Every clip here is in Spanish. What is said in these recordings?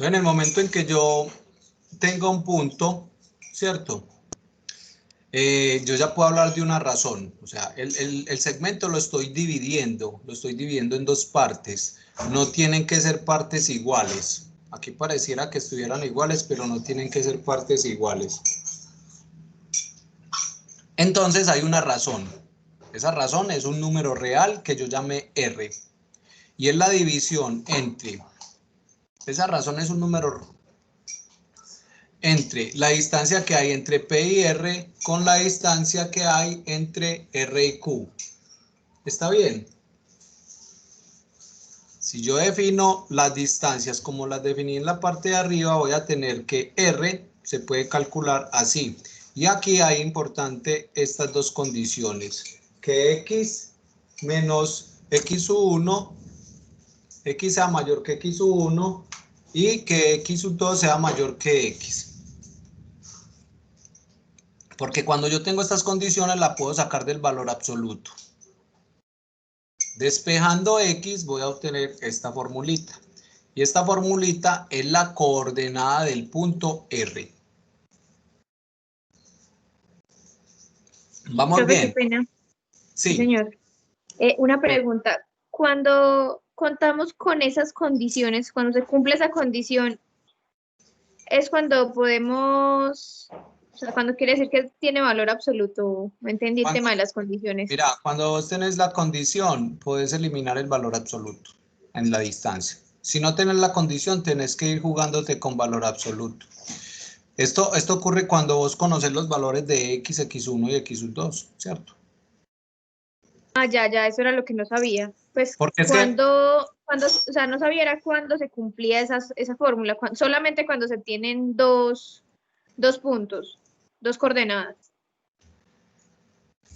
Entonces, en el momento en que yo tenga un punto, ¿cierto? Yo ya puedo hablar de una razón. O sea, el segmento lo estoy dividiendo en dos partes. No tienen que ser partes iguales. Aquí pareciera que estuvieran iguales, pero no tienen que ser partes iguales. Entonces hay una razón. Esa razón es un número real que yo llamé R. Y es la división entre, esa razón es un número entre la distancia que hay entre P y R con la distancia que hay entre R y Q. ¿Está bien? Si yo defino las distancias como las definí en la parte de arriba, voy a tener que R se puede calcular así. Y aquí hay importante estas dos condiciones, que X menos X1, X sea mayor que X1 y que X2 sea mayor que X. Porque cuando yo tengo estas condiciones la puedo sacar del valor absoluto. Despejando X voy a obtener esta formulita. Y esta formulita es la coordenada del punto R. ¿Vamos Profe, bien? qué pena. Sí. Señor. Una pregunta. Cuando contamos con esas condiciones, cuando se cumple esa condición, es cuando podemos, o sea, cuando quiere decir que tiene valor absoluto. No entendí el tema de las condiciones. Mira, cuando vos tenés la condición, puedes eliminar el valor absoluto en la distancia. Si no tenés la condición, tenés que ir jugándote con valor absoluto. Esto ocurre cuando vos conoces los valores de X, X1 y X2, ¿cierto? Ah, ya, eso era lo que no sabía. Pues Porque es que cuando, o sea, no sabía era cuándo se cumplía esa fórmula, solamente cuando se tienen dos puntos, dos coordenadas.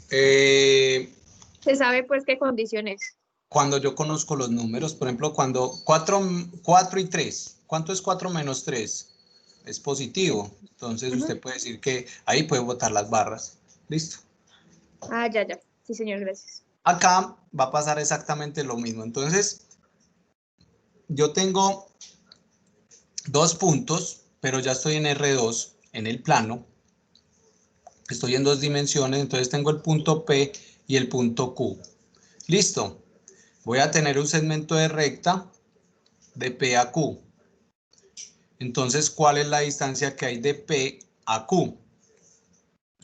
Se sabe pues qué condiciones. cuando yo conozco los números, por ejemplo, cuando 4 y 3, ¿cuánto es 4 menos 3? Es positivo, entonces usted puede decir que ahí puede botar las barras. ¿Listo? Ah, ya. Sí, señor, gracias. Acá va a pasar exactamente lo mismo. Entonces, yo tengo dos puntos, pero ya estoy en R2, en el plano. Estoy en dos dimensiones, entonces tengo el punto P y el punto Q. Listo. Voy a tener un segmento de recta de P a Q. Entonces, ¿cuál es la distancia que hay de P a Q?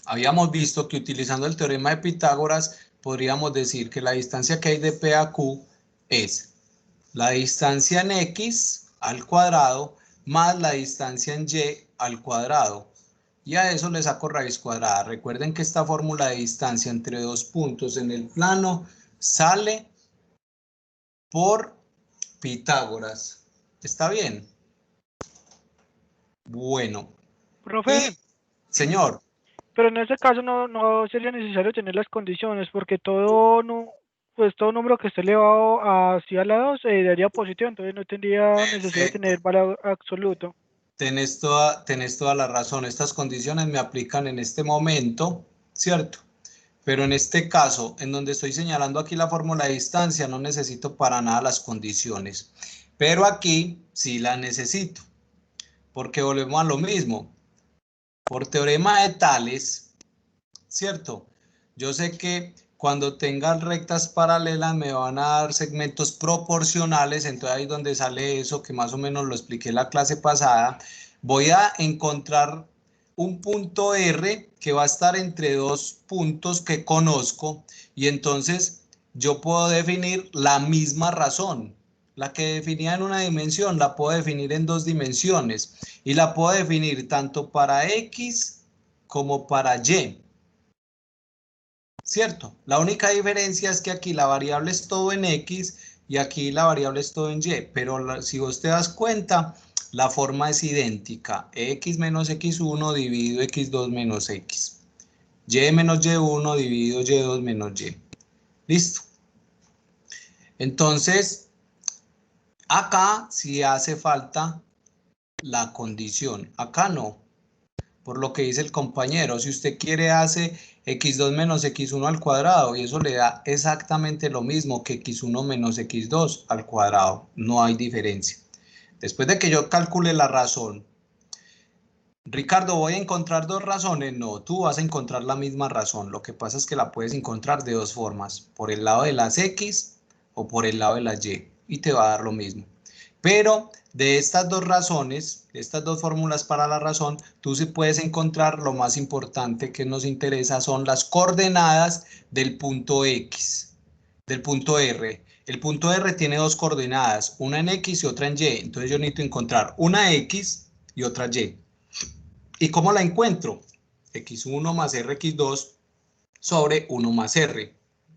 Habíamos visto que utilizando el teorema de Pitágoras, podríamos decir que la distancia que hay de P a Q es la distancia en X al cuadrado más la distancia en Y al cuadrado. Y a eso le saco raíz cuadrada. Recuerden que esta fórmula de distancia entre dos puntos en el plano sale por Pitágoras. ¿Está bien? Bueno. Profe, Señor. pero en este caso no sería necesario tener las condiciones porque todo número que esté elevado hacia la 2 daría positivo, entonces no tendría necesidad de tener valor absoluto. Tenés toda la razón. Estas condiciones me aplican en este momento, ¿cierto? Pero en este caso, en donde estoy señalando aquí la fórmula de distancia, no necesito para nada las condiciones. Pero aquí sí las necesito, porque volvemos a lo mismo. Por teorema de Tales, ¿cierto? Yo sé que cuando tengan rectas paralelas me van a dar segmentos proporcionales, entonces ahí es donde sale eso que más o menos lo expliqué en la clase pasada. Voy a encontrar un punto R que va a estar entre dos puntos que conozco y entonces yo puedo definir la misma razón. La que definía en una dimensión la puedo definir en dos dimensiones y la puedo definir tanto para X como para Y. ¿Cierto? La única diferencia es que aquí la variable es todo en X y aquí la variable es todo en Y, pero si vos te das cuenta, la forma es idéntica. X menos X1 dividido X2 menos X. Y menos Y1 dividido Y2 menos Y. ¿Listo? Entonces, acá sí hace falta la condición. Acá no. Por lo que dice el compañero, si usted quiere hace x2 menos x1 al cuadrado y eso le da exactamente lo mismo que x1 menos x2 al cuadrado, no hay diferencia. Después de que yo calcule la razón, Ricardo, ¿voy a encontrar dos razones? No, tú vas a encontrar la misma razón. Lo que pasa es que la puedes encontrar de dos formas, por el lado de las X o por el lado de las Y, y te va a dar lo mismo. Pero de estas dos razones, de estas dos fórmulas para la razón, tú sí puedes encontrar lo más importante que nos interesa, son las coordenadas del punto X, del punto R. El punto R tiene dos coordenadas, una en X y otra en Y. Entonces yo necesito encontrar una X y otra Y. ¿Y cómo la encuentro? X1 más RX2 sobre 1 más R.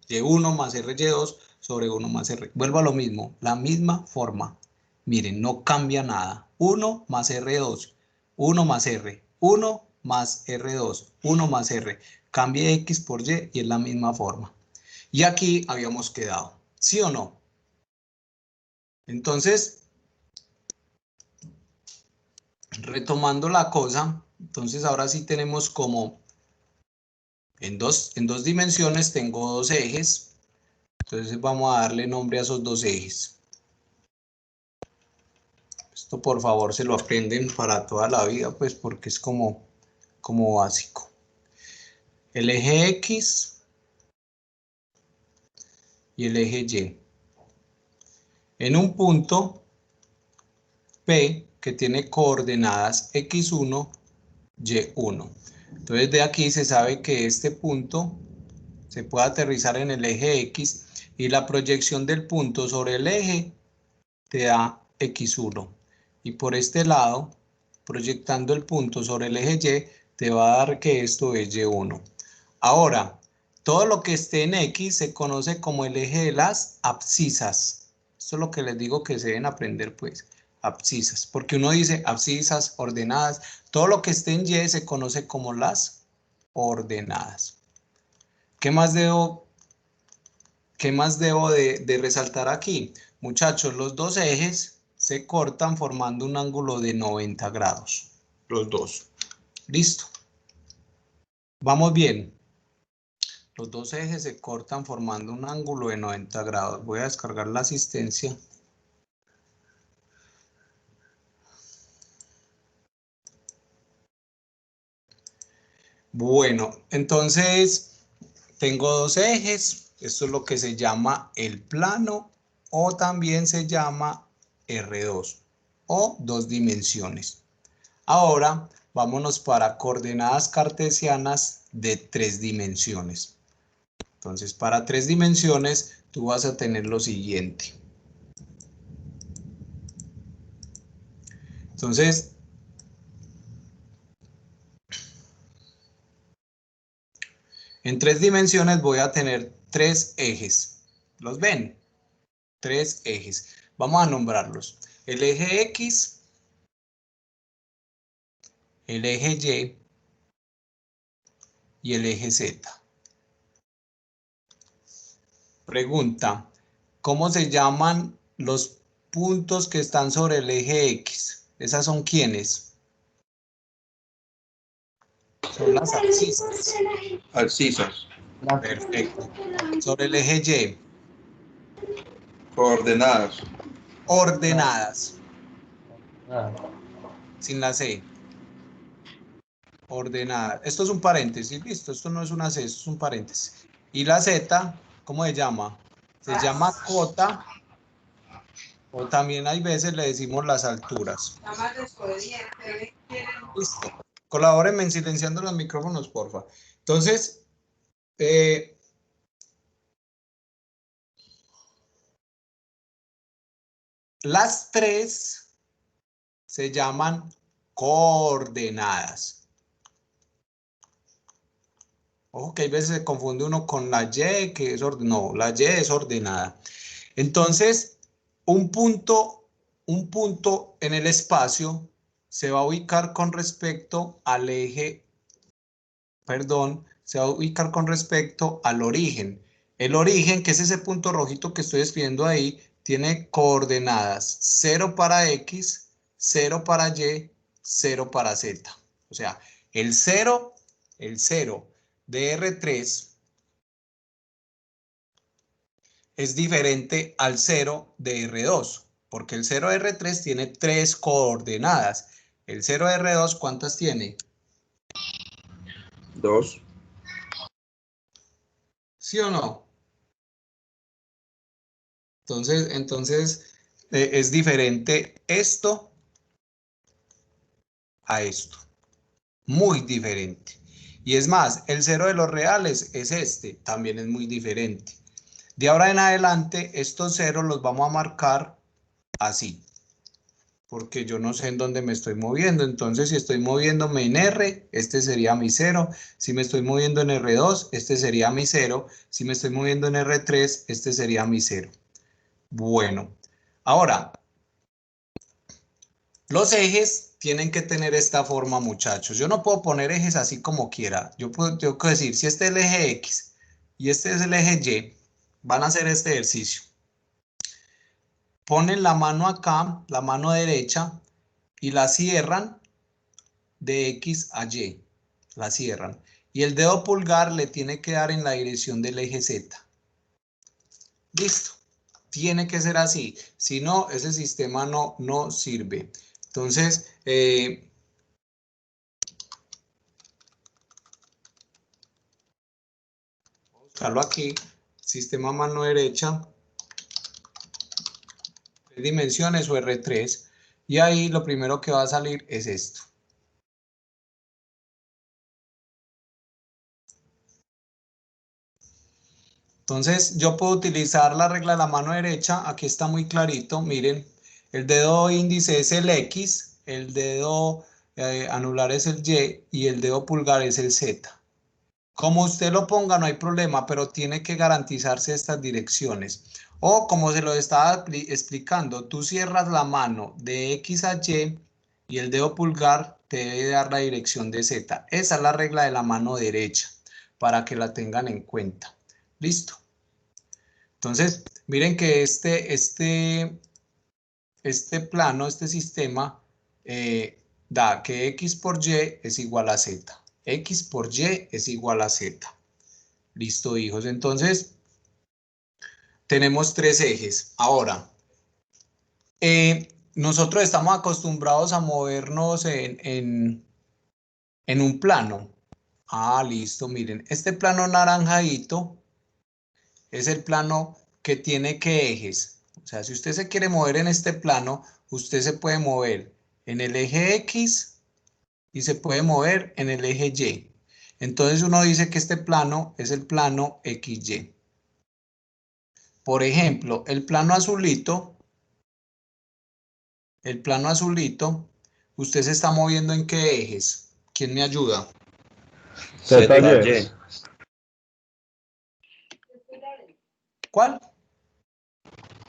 Y1 más RY2 sobre 1 más R. Vuelvo a lo mismo, la misma forma. Miren, no cambia nada. 1 más R2, 1 más R, 1 más R2, 1 más R. Cambie X por Y y es la misma forma. Y aquí habíamos quedado, ¿sí o no? Entonces, retomando la cosa, entonces ahora sí tenemos como en dos dimensiones tengo dos ejes. Entonces vamos a darle nombre a esos dos ejes. Esto por favor se lo aprenden para toda la vida, pues porque es como básico. El eje X y el eje Y. En un punto P que tiene coordenadas X1, Y1. Entonces de aquí se sabe que este punto se puede aterrizar en el eje X y la proyección del punto sobre el eje te da X1. Y por este lado, proyectando el punto sobre el eje Y, te va a dar que esto es Y1. Ahora, todo lo que esté en X se conoce como el eje de las abscisas. Esto es lo que les digo que se deben aprender, pues, abscisas. Porque uno dice abscisas, ordenadas. Todo lo que esté en Y se conoce como las ordenadas. ¿Qué más debo de resaltar aquí? Muchachos, los dos ejes se cortan formando un ángulo de 90 grados. Los dos. Listo. Vamos bien. Los dos ejes se cortan formando un ángulo de 90 grados. Voy a descargar la asistencia. Bueno, entonces tengo dos ejes. Esto es lo que se llama el plano o también se llama R2 o dos dimensiones. Ahora vámonos para coordenadas cartesianas de tres dimensiones. Entonces, para tres dimensiones, tú vas a tener lo siguiente. Entonces, en tres dimensiones voy a tener tres ejes. ¿Los ven? Tres ejes. Vamos a nombrarlos. El eje X, el eje Y y el eje Z. Pregunta, ¿cómo se llaman los puntos que están sobre el eje X? ¿Esas son quiénes? Son las abscisas. Abscisas. Perfecto. Sobre el eje Y. Coordenadas. Ordenadas. Sin la C. Ordenadas. Esto es un paréntesis, listo. Esto no es una C, esto es un paréntesis. Y la Z, ¿cómo se llama? Se llama cota. O también hay veces le decimos las alturas. Listo. Colabórenme en silenciando los micrófonos, porfa. Entonces, las tres se llaman coordenadas. Ojo que hay veces se confunde uno con la Y, que es ordenada. No, la Y es ordenada. Entonces, un punto en el espacio se va a ubicar con respecto al eje, perdón, se va a ubicar con respecto al origen. El origen, que es ese punto rojito que estoy escribiendo ahí, tiene coordenadas 0 para X, 0 para Y, 0 para Z. O sea, el 0 de R3 es diferente al 0 de R2. porque el 0R3 tiene 3 coordenadas. El 0R2, ¿cuántas tiene? 2. ¿Sí o no? Entonces es diferente esto a esto. Muy diferente. Y es más, el 0 de los reales es este, también es muy diferente. De ahora en adelante, estos ceros los vamos a marcar así, porque yo no sé en dónde me estoy moviendo. Entonces, si estoy moviéndome en R, este sería mi 0. Si me estoy moviendo en R2, este sería mi 0. Si me estoy moviendo en R3, este sería mi 0. Bueno, ahora, los ejes tienen que tener esta forma, muchachos. Yo no puedo poner ejes así como quiera. Tengo que decir, si este es el eje X y este es el eje Y, van a hacer este ejercicio. Ponen la mano acá, la mano derecha, y la cierran de X a Y. La cierran. Y el dedo pulgar le tiene que dar en la dirección del eje Z. Listo. Tiene que ser así. Si no, ese sistema no sirve. Entonces, buscarlo aquí, sistema mano derecha, 3 dimensiones o R3, y ahí lo primero que va a salir es esto. Entonces yo puedo utilizar la regla de la mano derecha, aquí está muy clarito, miren, el dedo índice es el X, el dedo anular es el Y el dedo pulgar es el Z. Como usted lo ponga no hay problema, pero tiene que garantizarse estas direcciones. O como se lo estaba explicando, tú cierras la mano de X a Y y el dedo pulgar te debe dar la dirección de Z. Esa es la regla de la mano derecha, para que la tengan en cuenta. Listo. Entonces, miren que este plano, este sistema, da que X por Y es igual a Z. X por Y es igual a Z. Listo, hijos. Entonces, tenemos 3 ejes. Ahora, nosotros estamos acostumbrados a movernos en un plano. Ah, listo, miren. Este plano naranjadito es el plano que tiene ¿qué ejes? O sea, si usted se quiere mover en este plano, usted se puede mover en el eje X y se puede mover en el eje Y. Entonces uno dice que este plano es el plano XY. Por ejemplo, el plano azulito, usted se está moviendo ¿en qué ejes? ¿Quién me ayuda? ZY. ¿Cuál?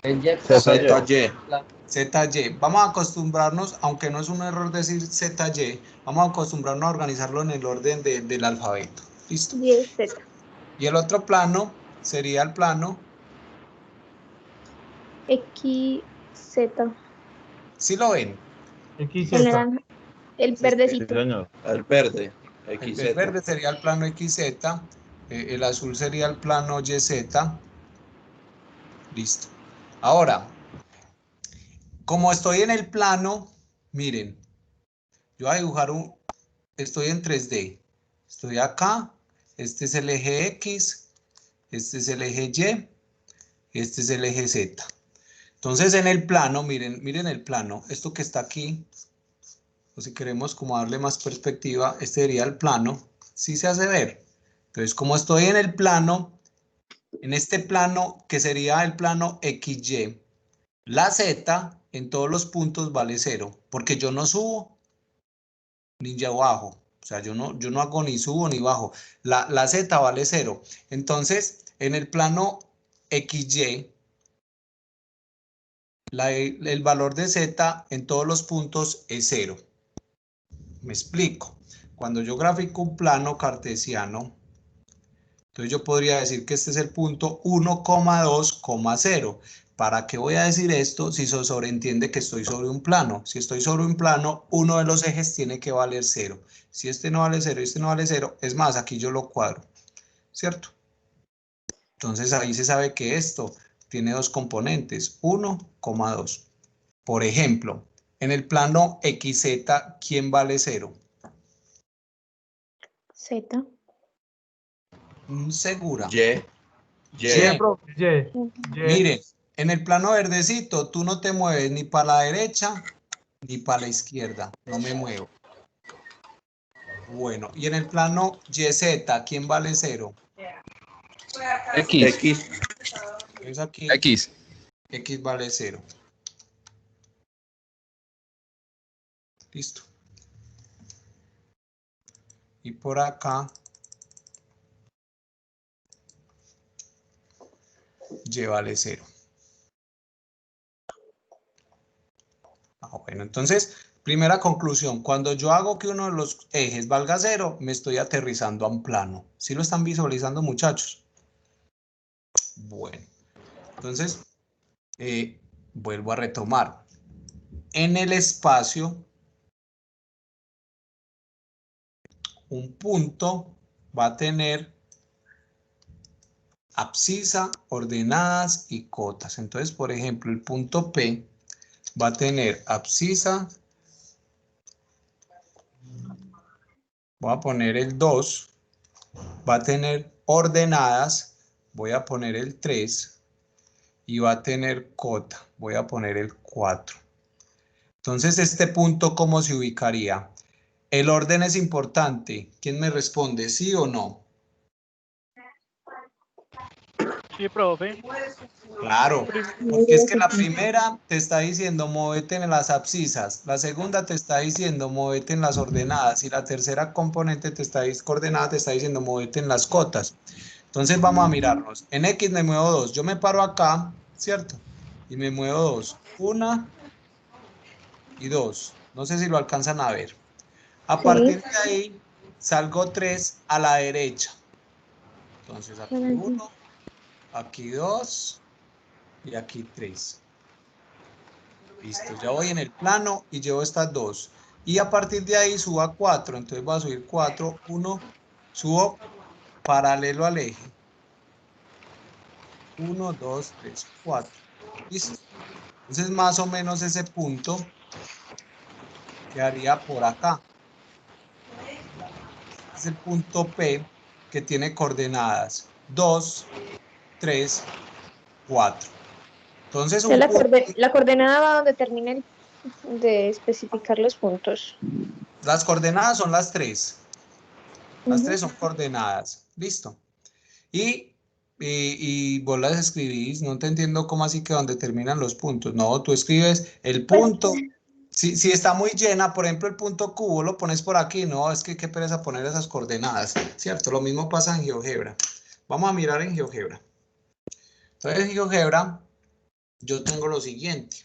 ZY. ZY. Vamos a acostumbrarnos, aunque no es un error decir ZY, vamos a acostumbrarnos a organizarlo en el orden del alfabeto. ¿Listo? Y es Z. Y el otro plano sería el plano. XZ. ¿Sí lo ven? El XZ. naranja. El Sí, verdecito. señor. El verde. El XZ. verde sería el plano XZ, el azul sería el plano YZ. Listo. Ahora, como estoy en el plano, miren, yo voy a dibujar estoy en 3D. Estoy acá, este es el eje X, este es el eje Y, este es el eje Z. Entonces en el plano, miren el plano, esto que está aquí, o si queremos como darle más perspectiva, este sería el plano, ¿sí se hace ver? Entonces como estoy en el plano, en este plano que sería el plano XY, la Z en todos los puntos vale 0, porque yo no subo ni yo bajo. O sea, yo no hago ni subo ni bajo. La Z vale 0. Entonces, en el plano XY, el valor de Z en todos los puntos es 0. Me explico. Cuando yo grafico un plano cartesiano, entonces yo podría decir que este es el punto 1,2,0. ¿Para qué voy a decir esto si se sobreentiende que estoy sobre un plano? Si estoy sobre un plano, uno de los ejes tiene que valer 0. Si este no vale 0 y este no vale 0, es más, aquí yo lo cuadro, ¿cierto? Entonces ahí se sabe que esto tiene 2 componentes, 1,2. Por ejemplo, en el plano XZ, ¿quién vale 0? Z. Segura. Y. Y, profe, Y. Miren, en el plano verdecito, tú no te mueves ni para la derecha ni para la izquierda. No me muevo. Bueno, y en el plano YZ, ¿quién vale 0? X. X. Entonces aquí X. X vale 0. Listo. Y por acá Y vale 0. Bueno, entonces, primera conclusión, cuando yo hago que uno de los ejes valga 0, me estoy aterrizando a un plano. ¿Sí lo están visualizando, muchachos? Bueno, entonces, vuelvo a retomar. En el espacio, un punto va a tener abscisa, ordenadas y cotas. Entonces, por ejemplo, el punto P va a tener abscisa, voy a poner el 2, va a tener ordenadas, voy a poner el 3 y va a tener cota, voy a poner el 4. Entonces, este punto, ¿cómo se ubicaría? El orden es importante. ¿Quién me responde? ¿Sí o no? Sí, profe. Claro, porque es que la primera te está diciendo móvete en las abscisas, la segunda te está diciendo móvete en las ordenadas y la tercera componente coordenada te está diciendo móvete en las cotas. Entonces vamos a mirarnos. En X me muevo 2. Yo me paro acá, ¿cierto? Y me muevo 2. 1 y 2. No sé si lo alcanzan a ver. A partir de ahí salgo 3 a la derecha. Entonces aquí 1, aquí 2 y aquí 3. Listo, ya voy en el plano y llevo estas 2. Y a partir de ahí subo a 4. Entonces voy a subir 4, 1, subo paralelo al eje. 1, 2, 3, 4. Listo. Entonces más o menos ese punto quedaría por acá. Es el punto P que tiene coordenadas 2, 3, 4. Entonces un punto, La coordenada va donde termina de especificar los puntos. las coordenadas son las 3. Las 3 son coordenadas. Listo. Y vos las escribís, no te entiendo cómo así que donde terminan los puntos. No, tú escribes el punto. Si está muy llena, por ejemplo, el punto Q, lo pones por aquí. No, es que qué pereza poner esas coordenadas. ¿Cierto? Lo mismo pasa en GeoGebra. Vamos a mirar en GeoGebra. Entonces, en GeoGebra, yo tengo lo siguiente.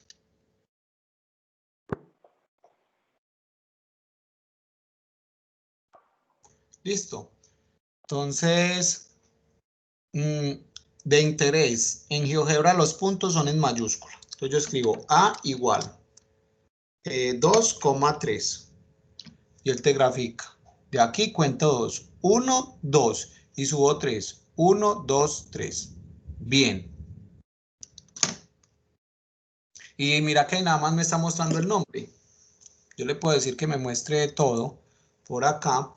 Listo. Entonces, de interés, en GeoGebra los puntos son en mayúscula. Entonces yo escribo A igual 2,3 y él te grafica. De aquí cuento 2. 1, 2 y subo 3. 1, 2, 3. Bien. Y mira que nada más me está mostrando el nombre. Yo le puedo decir que me muestre todo por acá.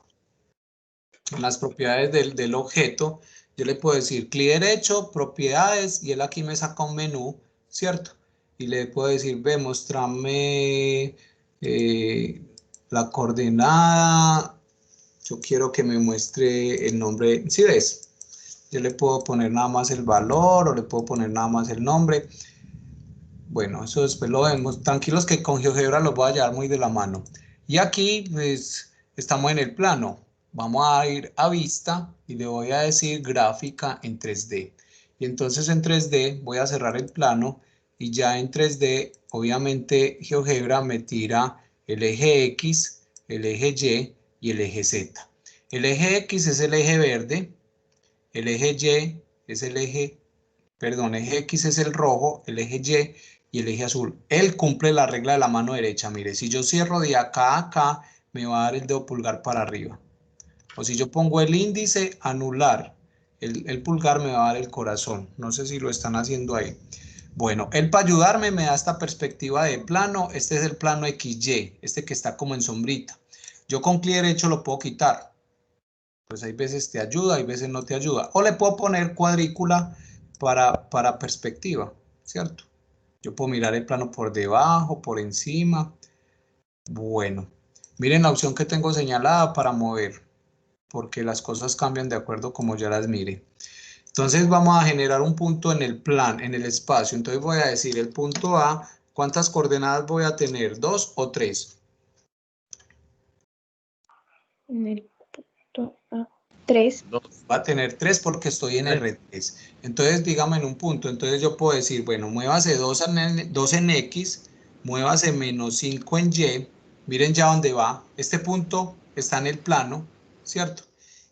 En las propiedades del objeto, yo le puedo decir clic derecho, propiedades, y él aquí me saca un menú, ¿cierto? Y le puedo decir, ve, mostrame la coordenada, yo quiero que me muestre el nombre, ¿sí ves? Yo le puedo poner nada más el valor o le puedo poner nada más el nombre. Bueno, eso después lo vemos. Tranquilos que con GeoGebra los voy a llevar muy de la mano. Y aquí, pues, estamos en el plano. Vamos a ir a vista y le voy a decir gráfica en 3D. Y entonces en 3D voy a cerrar el plano y ya en 3D, obviamente, GeoGebra me tira el eje X, el eje Y y el eje Z. El eje X es el eje verde, el eje Y es el eje, perdón, eje X es el rojo, el eje y el eje azul. Él cumple la regla de la mano derecha. Mire, si yo cierro de acá a acá, me va a dar el dedo pulgar para arriba. O si yo pongo el índice, anular, el pulgar me va a dar el corazón. No sé si lo están haciendo ahí. Bueno, él para ayudarme me da esta perspectiva de plano. Este es el plano XY, este que está como en sombrita. Yo con clic derecho lo puedo quitar. Pues hay veces te ayuda, hay veces no te ayuda. O le puedo poner cuadrícula para perspectiva, ¿cierto? Yo puedo mirar el plano por debajo, por encima. Bueno, miren la opción que tengo señalada para mover, porque las cosas cambian de acuerdo como yo las mire. Entonces vamos a generar un punto en el plan, en el espacio. Entonces voy a decir el punto A, ¿cuántas coordenadas voy a tener? ¿2 o 3? En el punto A, 3. Va a tener 3 porque estoy en R3. Entonces, dígame en un punto. Entonces yo puedo decir, bueno, muévase 2 en X, muévase menos 5 en Y. Miren ya dónde va. Este punto está en el plano, ¿cierto?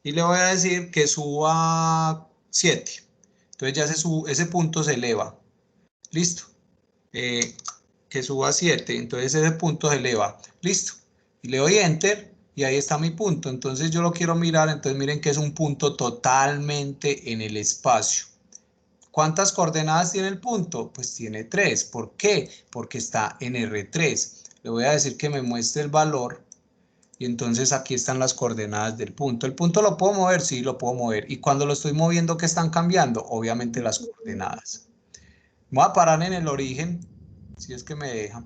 Y le voy a decir que suba 7. Entonces ya ese punto se eleva. Listo. Que suba 7. Entonces ese punto se eleva. Listo. Y le doy Enter. Y ahí está mi punto. Entonces yo lo quiero mirar. Entonces miren que es un punto totalmente en el espacio. ¿Cuántas coordenadas tiene el punto? Pues tiene 3. ¿Por qué? Porque está en R3. Le voy a decir que me muestre el valor. Y entonces aquí están las coordenadas del punto. ¿El punto lo puedo mover? Sí, lo puedo mover. Y cuando lo estoy moviendo, ¿qué están cambiando? Obviamente las coordenadas. Voy a parar en el origen, si es que me deja.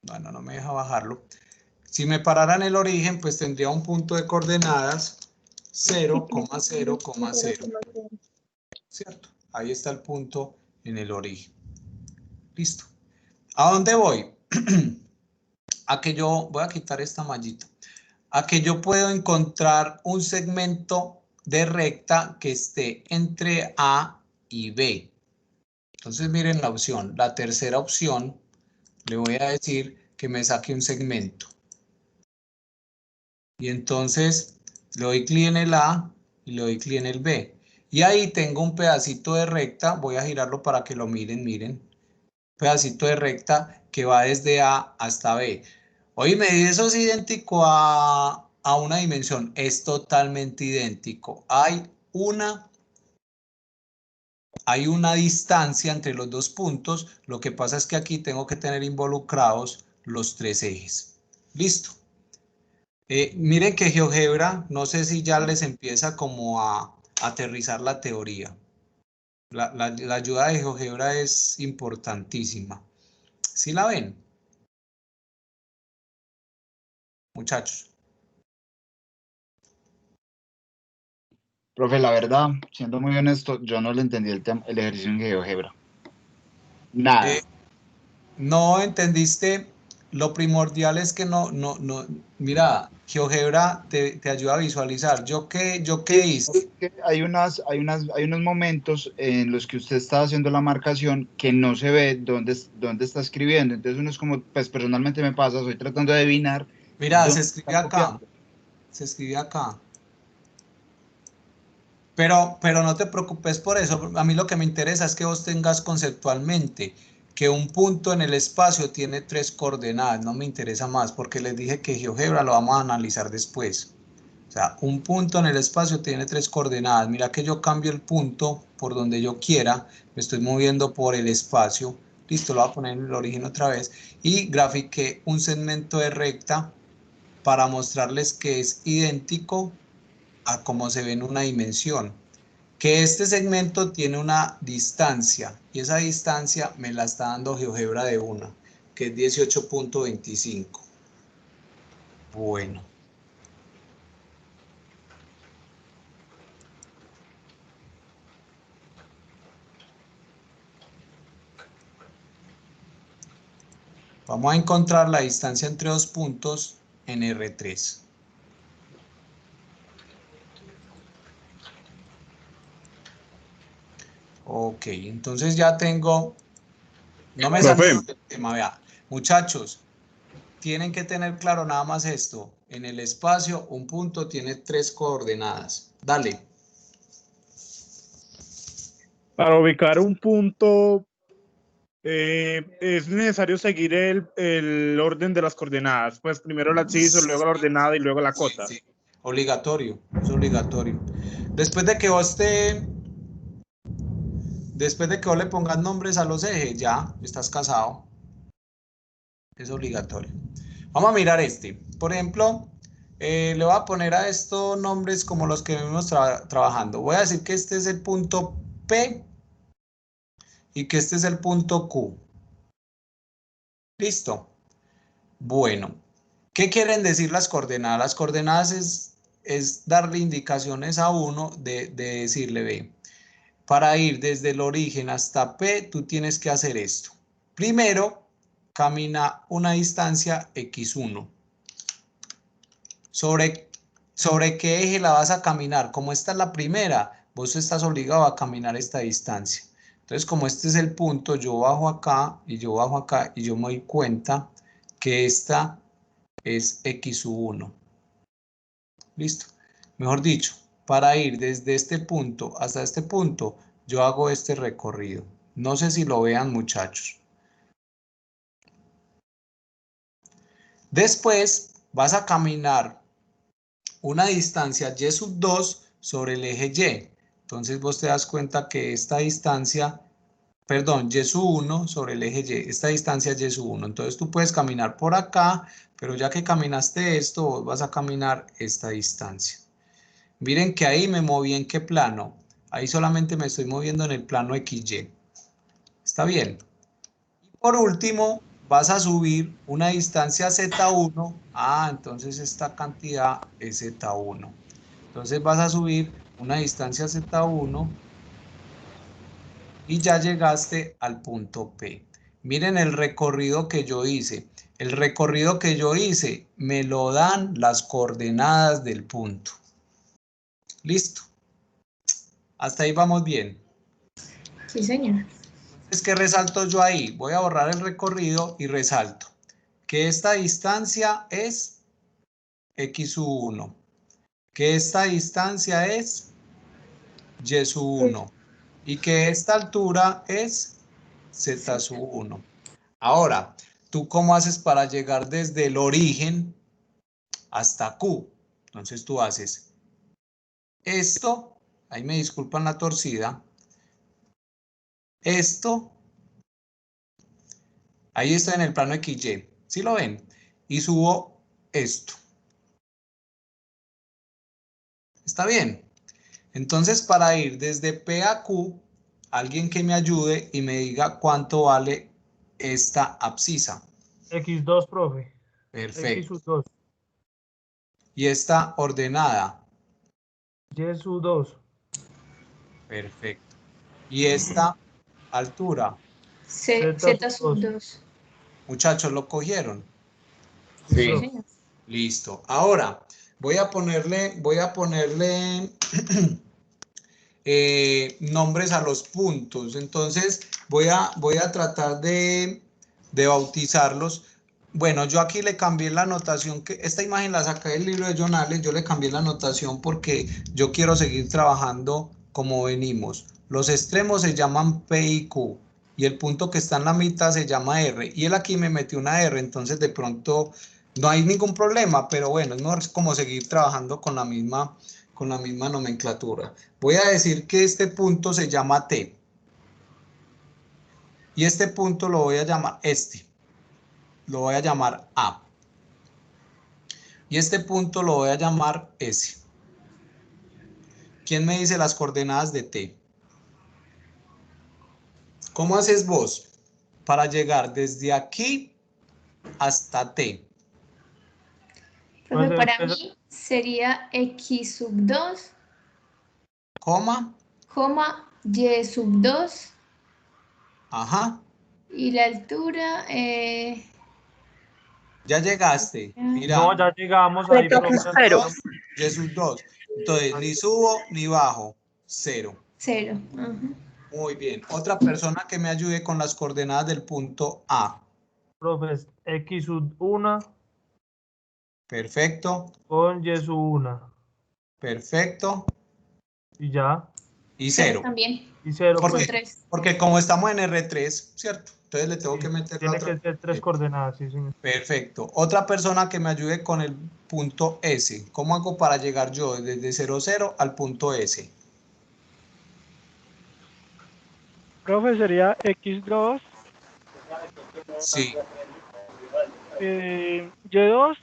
Bueno, no me deja bajarlo. Si me parara en el origen, pues tendría un punto de coordenadas 0,0,0. ¿Cierto? Ahí está el punto en el origen. Listo. ¿A dónde voy? A que yo voy a quitar esta mallita. A que yo puedo encontrar un segmento de recta que esté entre A y B. Entonces miren la opción. La tercera opción, le voy a decir que me saque un segmento. Y entonces le doy clic en el A y le doy clic en el B. Y ahí tengo un pedacito de recta. Voy a girarlo para que lo miren, miren. Pedacito de recta que va desde A hasta B. Oíme, eso es idéntico a una dimensión. Es totalmente idéntico. Hay una distancia entre los dos puntos. Lo que pasa es que aquí tengo que tener involucrados los 3 ejes. Listo. Miren que GeoGebra, no sé si ya les empieza como a aterrizar la teoría. La ayuda de GeoGebra es importantísima. ¿Sí la ven? Muchachos. Profe, la verdad, siendo muy honesto, yo no le entendí el ejercicio en GeoGebra. Nada. No entendiste, lo primordial es que no, mira, GeoGebra te ayuda a visualizar. ¿Yo qué hice? Hay unos momentos en los que usted está haciendo la marcación que no se ve dónde está escribiendo. Entonces uno es como, pues personalmente me pasa, estoy tratando de adivinar. Mira, se escribe acá. Se escribe acá. Pero no te preocupes por eso. A mí lo que me interesa es que vos tengas conceptualmente que un punto en el espacio tiene 3 coordenadas. No me interesa más porque les dije que GeoGebra lo vamos a analizar después. O sea, un punto en el espacio tiene 3 coordenadas. Mira que yo cambio el punto por donde yo quiera. Me estoy moviendo por el espacio. Listo, lo voy a poner en el origen otra vez. Y grafiqué un segmento de recta para mostrarles que es idéntico a cómo se ve en una dimensión. Que este segmento tiene una distancia. Y esa distancia me la está dando GeoGebra de una, que es 18.25. Bueno. Vamos a encontrar la distancia entre dos puntos en R3. Ok, entonces ya tengo... No me salió el tema, vea. Muchachos, tienen que tener claro nada más esto. En el espacio, un punto tiene 3 coordenadas. Dale. Para ubicar un punto, es necesario seguir el orden de las coordenadas. Pues primero el absciso, luego la ordenada y luego la cota. Sí, obligatorio, es obligatorio. Después de que vos te después de que vos le pongas nombres a los ejes, ya estás casado. Es obligatorio. Vamos a mirar este. Por ejemplo, le voy a poner a estos nombres como los que venimos trabajando. Voy a decir que este es el punto P y que este es el punto Q. ¿Listo? Bueno, ¿qué quieren decir las coordenadas? Las coordenadas es darle indicaciones a uno de decirle, ve, para ir desde el origen hasta P, tú tienes que hacer esto. Primero, camina una distancia x1. ¿Sobre qué eje la vas a caminar? Como esta es la primera, vos estás obligado a caminar esta distancia. Entonces, como este es el punto, yo bajo acá y yo bajo acá y yo me doy cuenta que esta es x1. ¿Listo? Mejor dicho, para ir desde este punto hasta este punto, yo hago este recorrido. No sé si lo vean, muchachos. Después vas a caminar una distancia y2 sobre el eje Y. Entonces vos te das cuenta que esta distancia, perdón, y1 sobre el eje Y, esta distancia es y1. Entonces tú puedes caminar por acá, pero ya que caminaste esto, vos vas a caminar esta distancia. Miren que ahí me moví en qué plano. Ahí solamente me estoy moviendo en el plano XY. ¿Está bien? Y por último, vas a subir una distancia Z1. Ah, entonces esta cantidad es Z1. Entonces vas a subir una distancia Z1 y ya llegaste al punto P. Miren el recorrido que yo hice. El recorrido que yo hice me lo dan las coordenadas del punto. Listo. Hasta ahí vamos bien. Sí, señor. Entonces, ¿qué resalto yo ahí? Voy a borrar el recorrido y resalto que esta distancia es x1, que esta distancia es y1 y que esta altura es z1. Ahora, ¿tú cómo haces para llegar desde el origen hasta Q? Entonces tú haces esto, ahí me disculpan la torcida, esto, ahí está en el plano XY, ¿sí lo ven? Y subo esto. ¿Está bien? Entonces, para ir desde P a Q, alguien que me ayude y me diga cuánto vale esta abscisa. X2, profe. Perfecto. X2. Y esta ordenada. Y2. Perfecto. Y esta altura. Z2. Muchachos, ¿lo cogieron? Sí, Sí. señor. Listo. Ahora, voy a ponerle nombres a los puntos. Entonces, voy a tratar de bautizarlos. Bueno, yo aquí le cambié la anotación, que esta imagen la saqué del libro de John Allen, yo le cambié la anotación porque yo quiero seguir trabajando como venimos. Los extremos se llaman P y Q y el punto que está en la mitad se llama R y él aquí me metió una R, entonces de pronto no hay ningún problema, pero bueno, es mejor como seguir trabajando con la misma nomenclatura. Voy a decir que este punto se llama T y este punto lo voy a llamar lo voy a llamar A. Y este punto lo voy a llamar S. ¿Quién me dice las coordenadas de T? ¿Cómo haces vos para llegar desde aquí hasta T? Profe, para mí sería X2, Coma. Y2. Ajá. Y la altura, Ya llegaste. Mira. No, ya llegamos ahí, profe. Y2. Entonces, ni subo ni bajo. 0. 0. Ajá. Muy bien. Otra persona que me ayude con las coordenadas del punto A. Profe, X1 Perfecto. con Y1. Perfecto. Y ya. Y 0. También. Y 0. ¿Por Con qué? 3. Porque como estamos en R3, ¿cierto? Entonces le tengo que meter la Tiene otra. que ser 3 coordenadas, sí, señor. Perfecto. Otra persona que me ayude con el punto S. ¿Cómo hago para llegar yo desde 0, 0 al punto S? Profe, sería X2, Sí, Y2,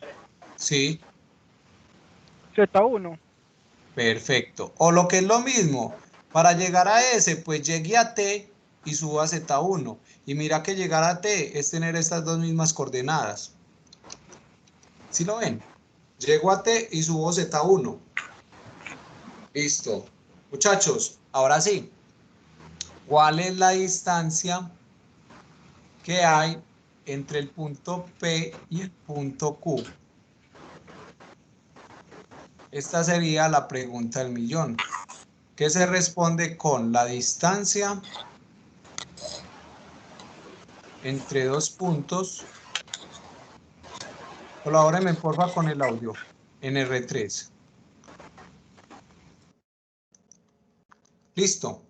sí, Z1. perfecto. O lo que es lo mismo, para llegar a S, pues llegue a T y suba a Z1. Y mira que llegar a T es tener estas dos mismas coordenadas. ¿Sí lo ven? Llego a T y subo Z1. Listo. Muchachos, ahora sí. ¿Cuál es la distancia que hay entre el punto P y el punto Q? Esta sería la pregunta del millón. ¿Qué se responde con la distancia entre dos puntos? Colabórenme porfa con el audio en R3. Listo.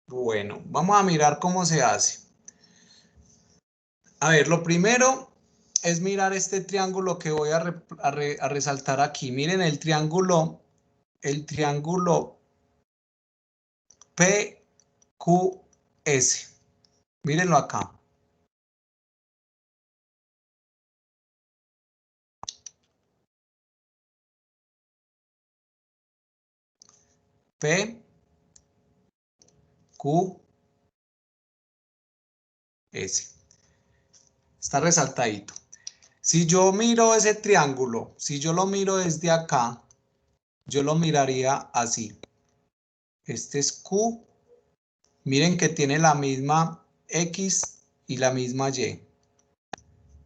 Bueno, vamos a mirar cómo se hace. A ver, lo primero es mirar este triángulo que voy a resaltar aquí. Miren el triángulo PQS. Mírenlo acá. PQS. Está resaltadito. Si yo miro ese triángulo, si yo lo miro desde acá, yo lo miraría así. Este es Q. Miren que tiene la misma X y la misma Y.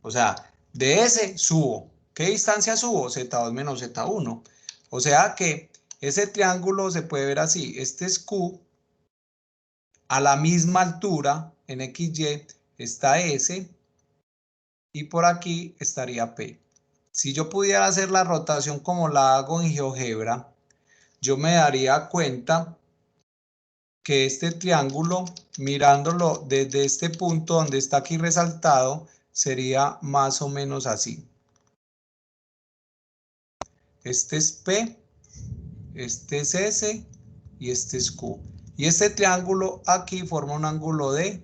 O sea, de ese subo. ¿Qué distancia subo? Z2 menos Z1. O sea que ese triángulo se puede ver así. Este es Q. A la misma altura, en XY, está S. Y por aquí estaría P. Si yo pudiera hacer la rotación como la hago en GeoGebra, yo me daría cuenta que este triángulo, mirándolo desde este punto donde está aquí resaltado, sería más o menos así. Este es P, este es S y este es Q. Y este triángulo aquí forma un ángulo de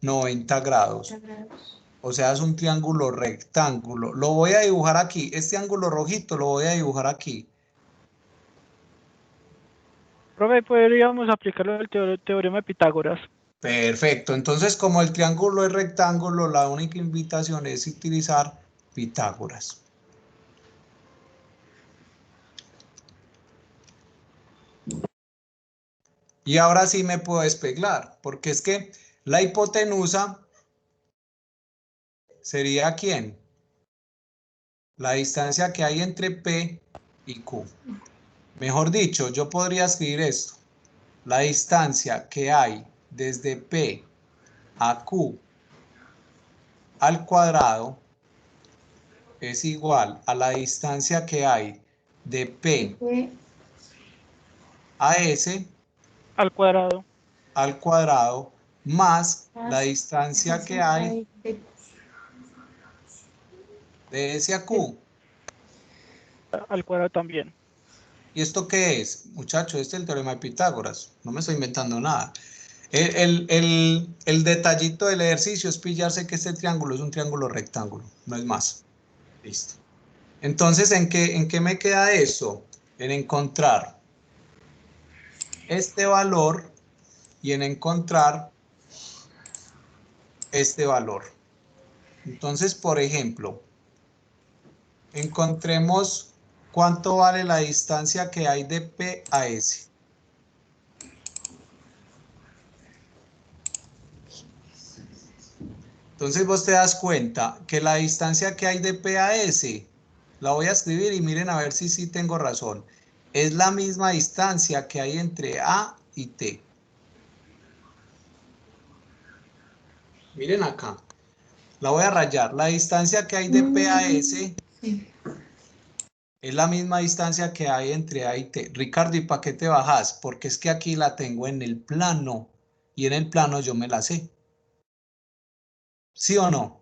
90 grados. O sea, es un triángulo rectángulo. Lo voy a dibujar aquí. Este ángulo rojito lo voy a dibujar aquí. Profe, podríamos aplicarlo al teorema de Pitágoras. Perfecto. Entonces, como el triángulo es rectángulo, la única invitación es utilizar Pitágoras. Y ahora sí me puedo despegar, porque es que la hipotenusa sería ¿quién? La distancia que hay entre P y Q. Mejor dicho, yo podría escribir esto. La distancia que hay desde P a Q al cuadrado es igual a la distancia que hay de P a S Al cuadrado. más la distancia que hay de S a Q. Al cuadrado también. ¿Y esto qué es? Muchachos, este es el teorema de Pitágoras. No me estoy inventando nada. El detallito del ejercicio es pillarse que este triángulo es un triángulo rectángulo, no es más. Listo. Entonces, ¿en qué me queda eso? En encontrar este valor y en encontrar este valor. Entonces, por ejemplo, encontremos cuánto vale la distancia que hay de P a S. Entonces vos te das cuenta que la distancia que hay de P a S, la voy a escribir y miren a ver si sí tengo razón. Es la misma distancia que hay entre A y T. Miren acá. La voy a rayar. La distancia que hay de P a S es la misma distancia que hay entre A y T. Ricardo, ¿y para qué te bajas? Porque es que aquí la tengo en el plano. Y en el plano yo me la sé. ¿Sí o no?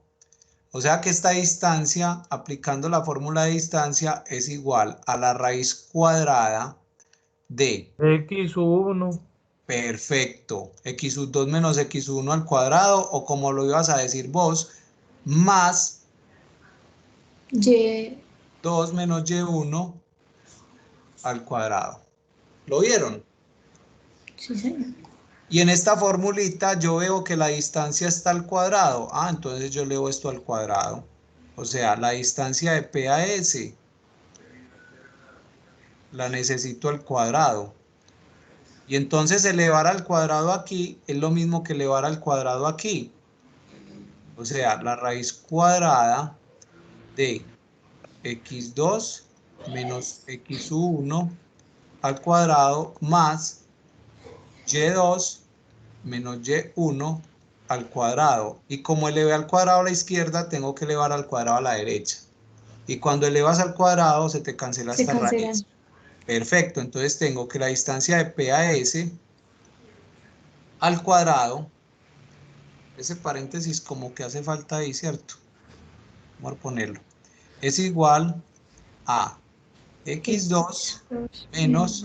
O sea que esta distancia, aplicando la fórmula de distancia, es igual a la raíz cuadrada de X1 Perfecto. X sub 2 menos X sub 1 al cuadrado, o como lo ibas a decir vos, más Y. 2 menos Y1 al cuadrado. ¿Lo vieron? Sí, señor. Y en esta formulita yo veo que la distancia está al cuadrado. Ah, entonces yo leo esto al cuadrado. O sea, la distancia de P a S la necesito al cuadrado. Y entonces elevar al cuadrado aquí es lo mismo que elevar al cuadrado aquí. O sea, la raíz cuadrada de x2 menos x1 al cuadrado más y2 menos y1 al cuadrado. Y como elevé al cuadrado a la izquierda, tengo que elevar al cuadrado a la derecha. Y cuando elevas al cuadrado, se te cancela esta raíz. Perfecto, entonces tengo que la distancia de P a S al cuadrado, ese paréntesis como que hace falta ahí, ¿cierto? Vamos a ponerlo. Es igual a x2 menos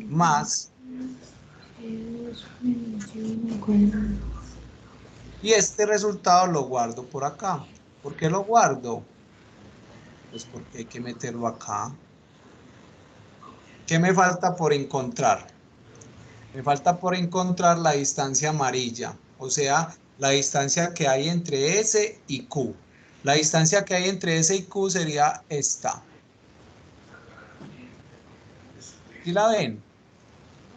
más, y este resultado lo guardo por acá. ¿Por qué lo guardo? Pues porque hay que meterlo acá. ¿Qué me falta por encontrar? Me falta por encontrar la distancia amarilla, o sea, la distancia que hay entre S y Q. La distancia que hay entre S y Q sería esta. ¿Sí la ven?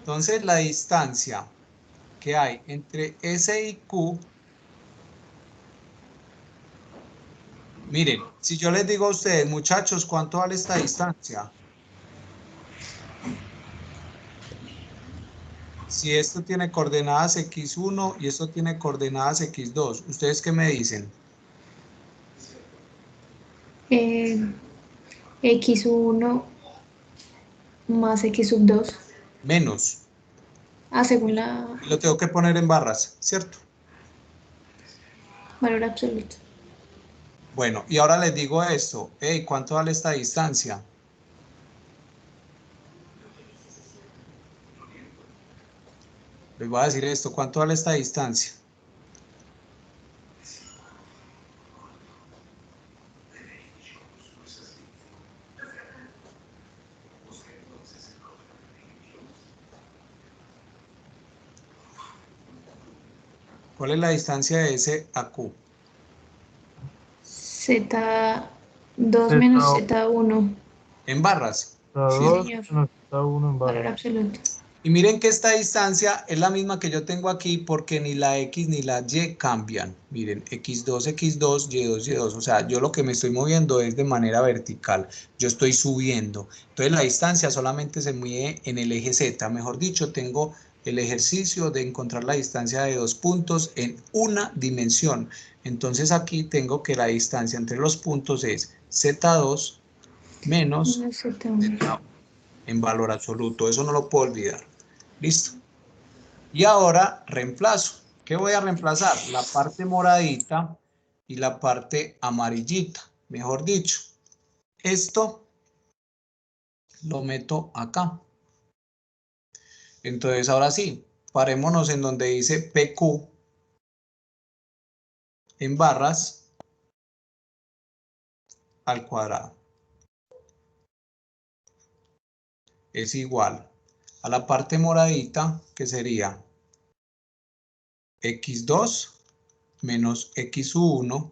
Entonces, la distancia que hay entre S y Q, miren, si yo les digo a ustedes, muchachos, ¿cuánto vale esta distancia? Si esto tiene coordenadas x1 y esto tiene coordenadas x2, ¿ustedes qué me dicen? X1 más X sub 2. Menos. Según la Y lo tengo que poner en barras, ¿cierto? valor absoluto. Bueno, y ahora les digo esto. Hey, ¿cuánto vale esta distancia? Les voy a decir esto. ¿Cuánto vale esta distancia? ¿Cuál es la distancia de S a Q? Z2 menos Z1. En barras. Sí, señor. Z1 en Valor absoluto. Y miren que esta distancia es la misma que yo tengo aquí porque ni la X ni la Y cambian. Miren, X2, X2, Y2, Y2. O sea, yo lo que me estoy moviendo es de manera vertical. Yo estoy subiendo. Entonces la distancia solamente se mueve en el eje Z. Mejor dicho, tengo el ejercicio de encontrar la distancia de dos puntos en una dimensión. Entonces aquí tengo que la distancia entre los puntos es Z2 menos Z1 en valor absoluto. Eso no lo puedo olvidar. Listo. Y ahora reemplazo. ¿Qué voy a reemplazar? La parte moradita y la parte amarillita. Mejor dicho, esto lo meto acá. Entonces, ahora sí, parémonos en donde dice PQ en barras al cuadrado. Es igual a la parte moradita, que sería x2 menos x1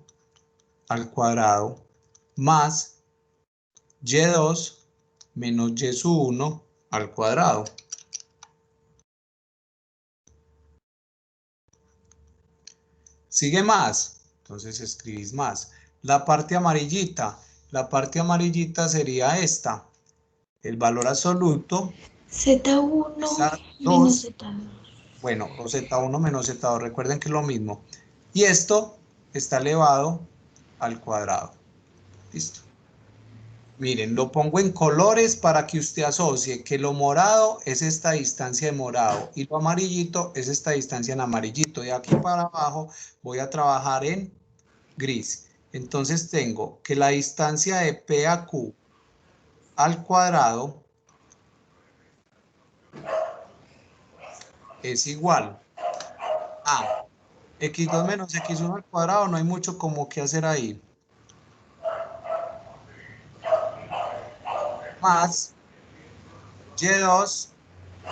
al cuadrado más y2 menos y1 al cuadrado. Sigue más, entonces escribís más. La parte amarillita sería esta. El valor absoluto. Z1 menos Z2. Bueno, o Z1 menos Z2, recuerden que es lo mismo. Y esto está elevado al cuadrado. Listo. Miren, lo pongo en colores para que usted asocie que lo morado es esta distancia de morado y lo amarillito es esta distancia en amarillito. De aquí para abajo voy a trabajar en gris. Entonces tengo que la distancia de P a Q al cuadrado es igual a x2 menos x1 al cuadrado, no hay mucho como que hacer ahí. Más y2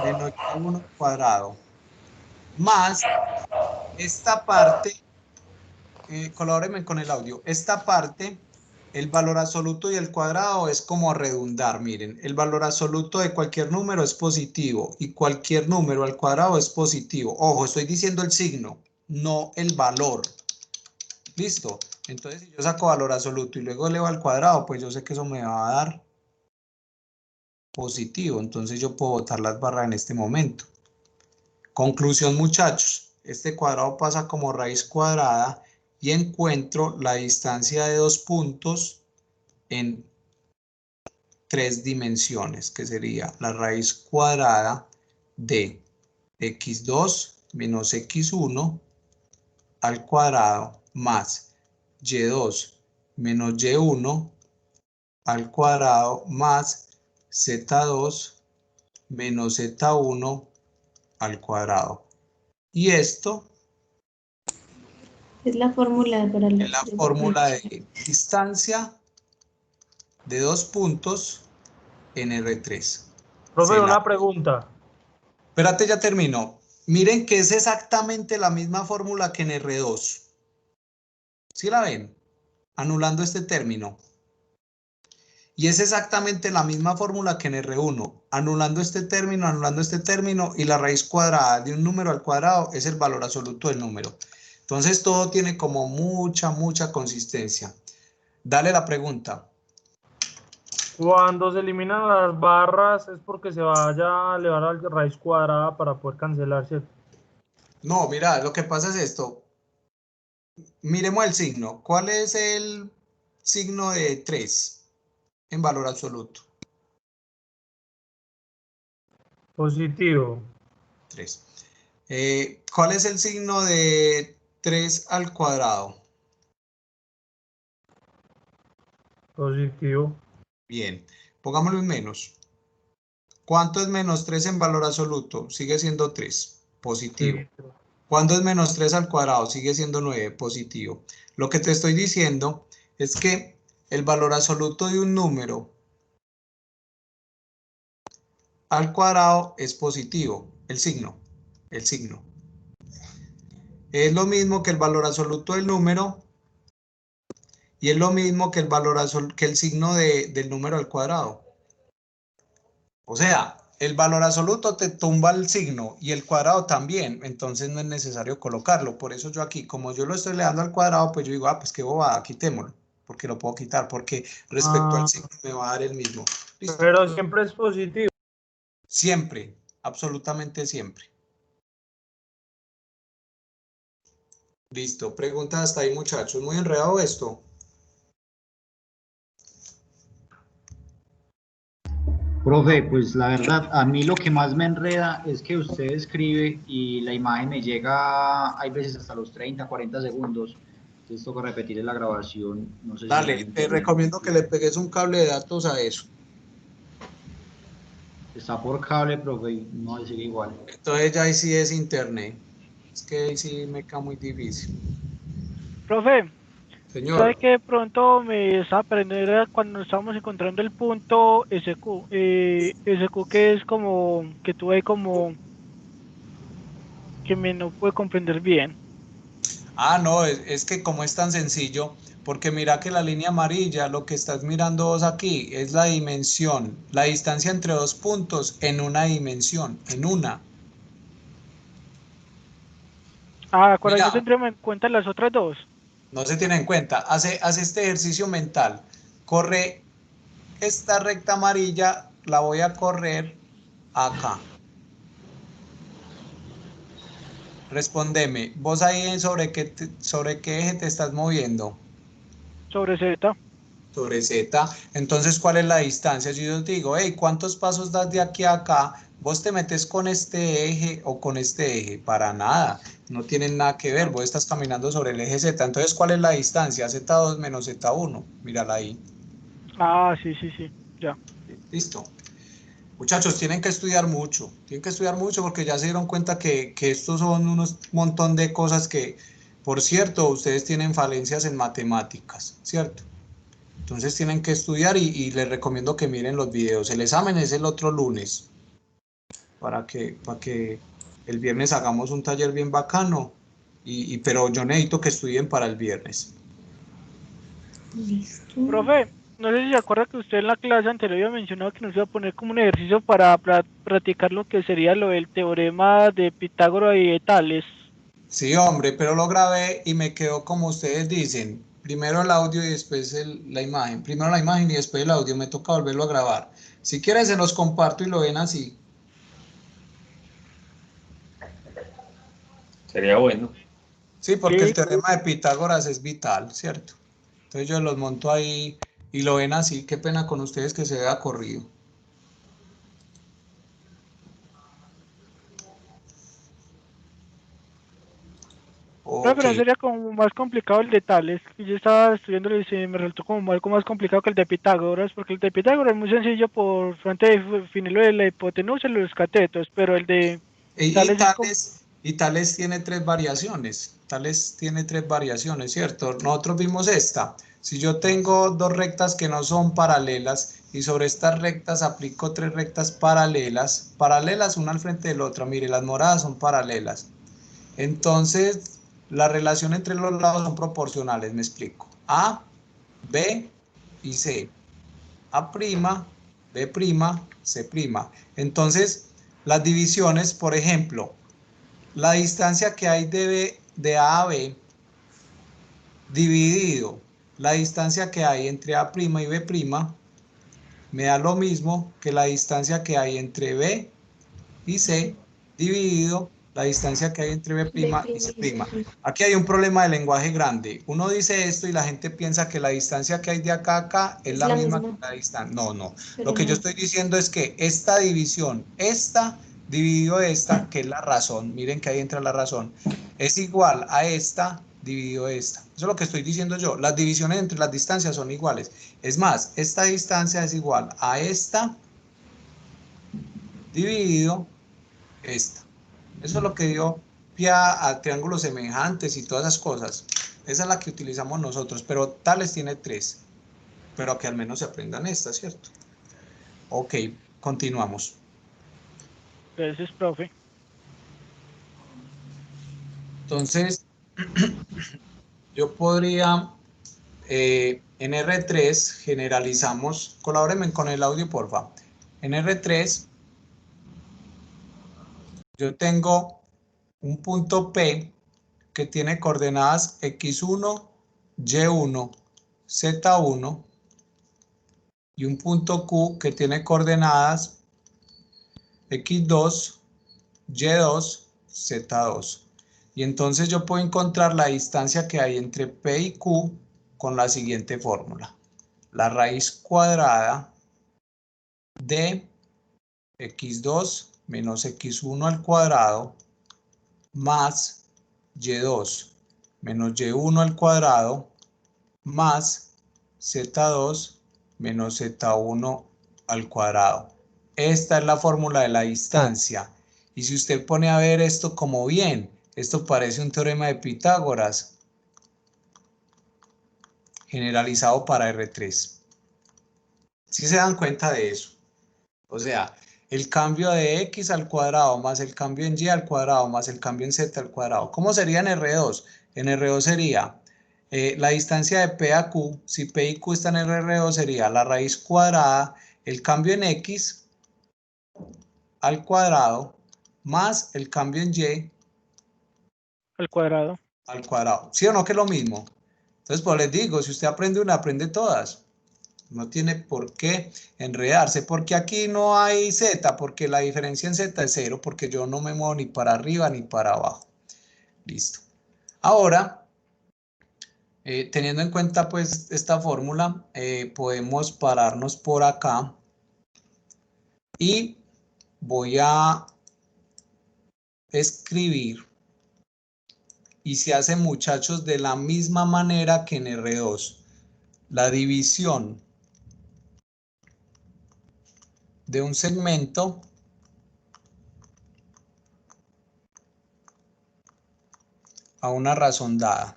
menos y1 al cuadrado. Más esta parte, colabórenme con el audio, esta parte, el valor absoluto y el cuadrado es como redundar, miren, el valor absoluto de cualquier número es positivo y cualquier número al cuadrado es positivo. Ojo, estoy diciendo el signo, no el valor. ¿Listo? Entonces, si yo saco valor absoluto y luego elevo al cuadrado, pues yo sé que eso me va a dar positivo. Entonces, yo puedo botar las barras en este momento. Conclusión, muchachos. Este cuadrado pasa como raíz cuadrada y encuentro la distancia de dos puntos en 3 dimensiones, que sería la raíz cuadrada de x2 menos x1 al cuadrado más y2 menos y1 al cuadrado más z2 menos z1 al cuadrado. Y esto Es la fórmula para es la fórmula de distancia de dos puntos en R3. Profe, una pregunta. Espérate, ya termino. Miren que es exactamente la misma fórmula que en R2. ¿Sí la ven? Anulando este término. Y es exactamente la misma fórmula que en R1. Anulando este término y la raíz cuadrada de un número al cuadrado es el valor absoluto del número. Entonces todo tiene como mucha consistencia. Dale la pregunta. Cuando se eliminan las barras es porque se vaya a elevar a la raíz cuadrada para poder cancelar, ¿cierto? No, mira, lo que pasa es esto. Miremos el signo. ¿Cuál es el signo de 3 en valor absoluto? Positivo. 3. ¿Cuál es el signo de 3 al cuadrado? Positivo. Bien, pongámoslo en menos. ¿Cuánto es menos 3 en valor absoluto? Sigue siendo 3, positivo. Sí. ¿Cuánto es menos 3 al cuadrado? Sigue siendo 9, positivo. Lo que te estoy diciendo es que el valor absoluto de un número al cuadrado es positivo, el signo. Es lo mismo que el valor absoluto del número y es lo mismo que el signo del número al cuadrado. O sea, el valor absoluto te tumba el signo y el cuadrado también, entonces no es necesario colocarlo. Por eso yo aquí, como yo lo estoy le dando al cuadrado, pues yo digo, pues qué bobada, quitémoslo, porque lo puedo quitar, porque respecto al signo me va a dar el mismo. ¿Listo? Pero siempre es positivo. Siempre, absolutamente siempre. Listo, pregunta hasta ahí, muchachos. Muy enredado esto. Profe, pues la verdad, a mí lo que más me enreda es que usted escribe y la imagen me llega, hay veces hasta los 30, 40 segundos. Entonces toca repetir la grabación. No sé si Dale, te recomiendo que le pegues un cable de datos a eso. está por cable, profe, no va a decir igual. Entonces ya ahí sí es internet. Es que ahí sí me queda muy difícil. Profe, Señor. ¿sabe que de pronto me estaba aprendiendo cuando estábamos encontrando el punto SQ? SQ que es como, que tuve como, que me no pude comprender bien. Ah, no, es que como es tan sencillo, porque mira que la línea amarilla, lo que estás mirando vos aquí, es la dimensión, la distancia entre dos puntos en una dimensión, en una. Ah, ¿cuál Mira, yo tendré en cuenta las otras dos? no se tiene en cuenta. Hace este ejercicio mental. Corre esta recta amarilla, la voy a correr acá. Respóndeme, vos ahí sobre qué eje te estás moviendo. Sobre Z. Sobre Z. Entonces, ¿cuál es la distancia? Si yo te digo, hey, ¿cuántos pasos das de aquí a acá? Vos te metes con este eje o con este eje. Para nada. No tienen nada que ver. Vos estás caminando sobre el eje Z. Entonces, ¿cuál es la distancia? Z2 menos Z1. Mírala ahí. Ah, sí, ya. Listo. Muchachos, tienen que estudiar mucho porque ya se dieron cuenta que estos son unos montón de cosas que, por cierto, ustedes tienen falencias en matemáticas, ¿cierto? Entonces tienen que estudiar y les recomiendo que miren los videos. El examen es el otro lunes, para que el viernes hagamos un taller bien bacano, pero yo necesito que estudien para el viernes. Listo. Profe, no sé si se acuerda que usted en la clase anterior había mencionado que nos iba a poner como un ejercicio para practicar lo que sería lo del teorema de Pitágoras y de Tales. Sí, hombre, pero lo grabé y me quedó como ustedes dicen. Primero el audio y después la imagen. Primero la imagen y después el audio. Me toca volverlo a grabar. Si quieren se los comparto y lo ven así. Sería bueno. Sí, porque el Sí, teorema de Pitágoras es vital, ¿cierto? Entonces yo los monto ahí y lo ven así. Qué pena con ustedes que se vea corrido. profe, Ok. no sería como más complicado el de Tales. Yo estaba estudiando y se me resultó como algo más complicado que el de Pitágoras, porque el de Pitágoras es muy sencillo por fuente de definir lo de la hipotenusa y los catetos, pero el de Y Tales es como... Tales tiene tres variaciones. Tales tiene tres variaciones, ¿cierto? Nosotros vimos esta. Si yo tengo dos rectas que no son paralelas y sobre estas rectas aplico tres rectas paralelas una al frente de la otra. Mire, las moradas son paralelas. Entonces, la relación entre los lados son proporcionales, me explico. A, B y C. A', B', C'. Entonces, las divisiones, por ejemplo, la distancia que hay de A a B dividido la distancia que hay entre A' y B' me da lo mismo que la distancia que hay entre B y C dividido la distancia que hay entre B' y C'. Aquí hay un problema de lenguaje grande. Uno dice esto y la gente piensa que la distancia que hay de acá a acá es la misma que la distancia. No, no. Lo que yo estoy diciendo es que esta división, esta dividido esta, que es la razón, miren que ahí entra la razón, es igual a esta dividido esta. Eso es lo que estoy diciendo yo. Las divisiones entre las distancias son iguales. Es más, esta distancia es igual a esta dividido esta. Eso es lo que dio pie a triángulos semejantes y todas esas cosas. Esa es la que utilizamos nosotros, pero Tales tiene tres. Pero que al menos se aprendan estas, ¿cierto? Ok, continuamos. Gracias, profe. Entonces, yo podría, en R3 generalizamos, colabórenme con el audio, porfa. En R3, yo tengo un punto P que tiene coordenadas X1, Y1, Z1 y un punto Q que tiene coordenadas X2, Y2, Z2. Y entonces yo puedo encontrar la distancia que hay entre P y Q con la siguiente fórmula. La raíz cuadrada de X2 menos X1 al cuadrado más Y2 menos Y1 al cuadrado más Z2 menos Z1 al cuadrado. Esta es la fórmula de la distancia. Y si usted pone a ver esto como bien, esto parece un teorema de Pitágoras generalizado para R3. ¿Sí se dan cuenta de eso? O sea, el cambio de X al cuadrado más el cambio en Y al cuadrado más el cambio en Z al cuadrado. ¿Cómo sería en R2? En R2 sería la distancia de P a Q. Si P y Q están en R2 sería la raíz cuadrada, el cambio en X al cuadrado más el cambio en Y Al cuadrado. al cuadrado. ¿Sí o no que es lo mismo? Entonces, pues les digo, si usted aprende una, aprende todas. No tiene por qué enredarse, porque aquí no hay Z, porque la diferencia en Z es 0, porque yo no me muevo ni para arriba ni para abajo. Listo. Ahora, teniendo en cuenta pues esta fórmula, podemos pararnos por acá y voy a escribir, y se hace, muchachos, de la misma manera que en R2, la división de un segmento a una razón dada.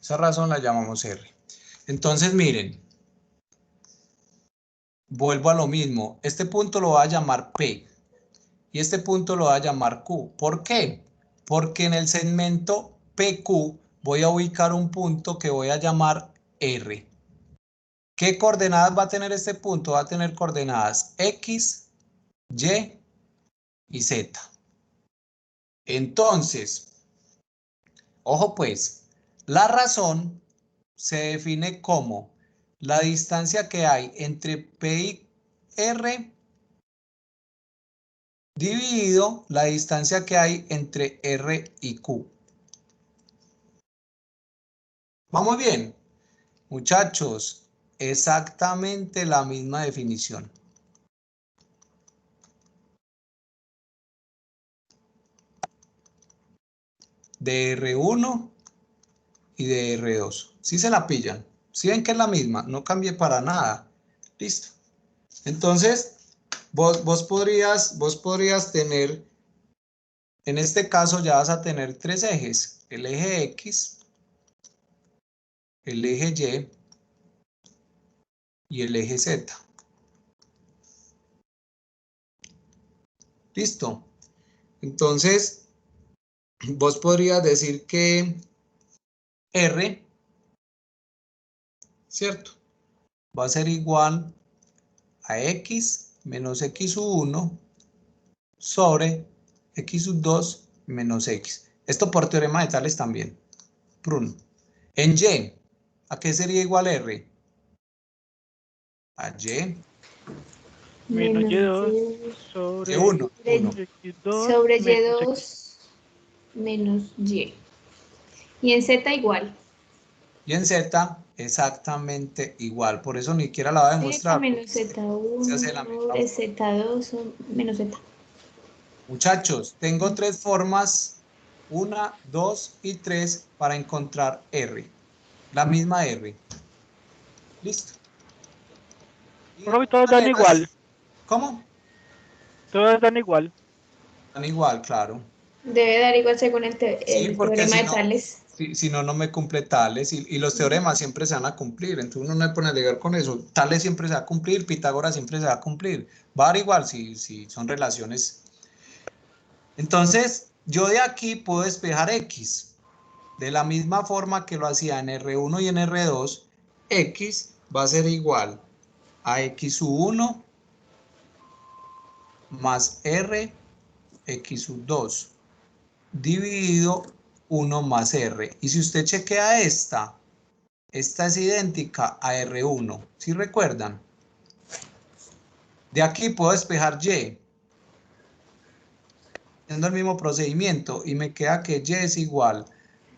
Esa razón la llamamos R. Entonces, miren, vuelvo a lo mismo. Este punto lo voy a llamar P y este punto lo voy a llamar Q. ¿Por qué? Porque en el segmento PQ voy a ubicar un punto que voy a llamar R. ¿Qué coordenadas va a tener este punto? Va a tener coordenadas X, Y y Z. Entonces, ojo pues, la razón se define como la distancia que hay entre P y R dividido la distancia que hay entre R y Q. ¿Vamos bien? Muchachos, exactamente la misma definición. De R1 y de R2. ¿Sí se la pillan? ¿Sí ven que es la misma? No cambié para nada. Listo. Entonces, vos podrías tener, en este caso ya vas a tener tres ejes. El eje X, el eje Y y el eje Z. Listo. Entonces, vos podrías decir que R, ¿cierto? Va a ser igual a X menos X1 sobre X2 menos X. Esto por teorema de Tales también. Prun. En Y, ¿a qué sería igual R? A Y. Menos Y2 sobre Y1. X2 sobre menos Y2 X. menos Y. Y en Z igual. Y en Z exactamente igual. Por eso ni siquiera la voy a Z demostrar. menos Se hace la Z1 misma sobre forma. Z2 menos Z. Muchachos, tengo tres formas, 1, 2 y 3 para encontrar R. La misma R. Listo. Y de Profe, dos todos dan maneras. igual. ¿Cómo? Todos dan igual. Dan igual, claro. Debe dar igual según Sí, el porque teorema si de no, Tales. si no, no me cumple Tales. Y los teoremas siempre se van a cumplir. Entonces uno no me pone a llegar con eso. Tales siempre se va a cumplir, Pitágoras siempre se va a cumplir. Va a dar igual si son relaciones. Entonces, yo de aquí puedo despejar X. De la misma forma que lo hacía en R1 y en R2, X va a ser igual a X1 más R X2 dividido 1 más R. Y si usted chequea esta es idéntica a R1. ¿Sí recuerdan? De aquí puedo despejar Y. Haciendo el mismo procedimiento y me queda que Y es igual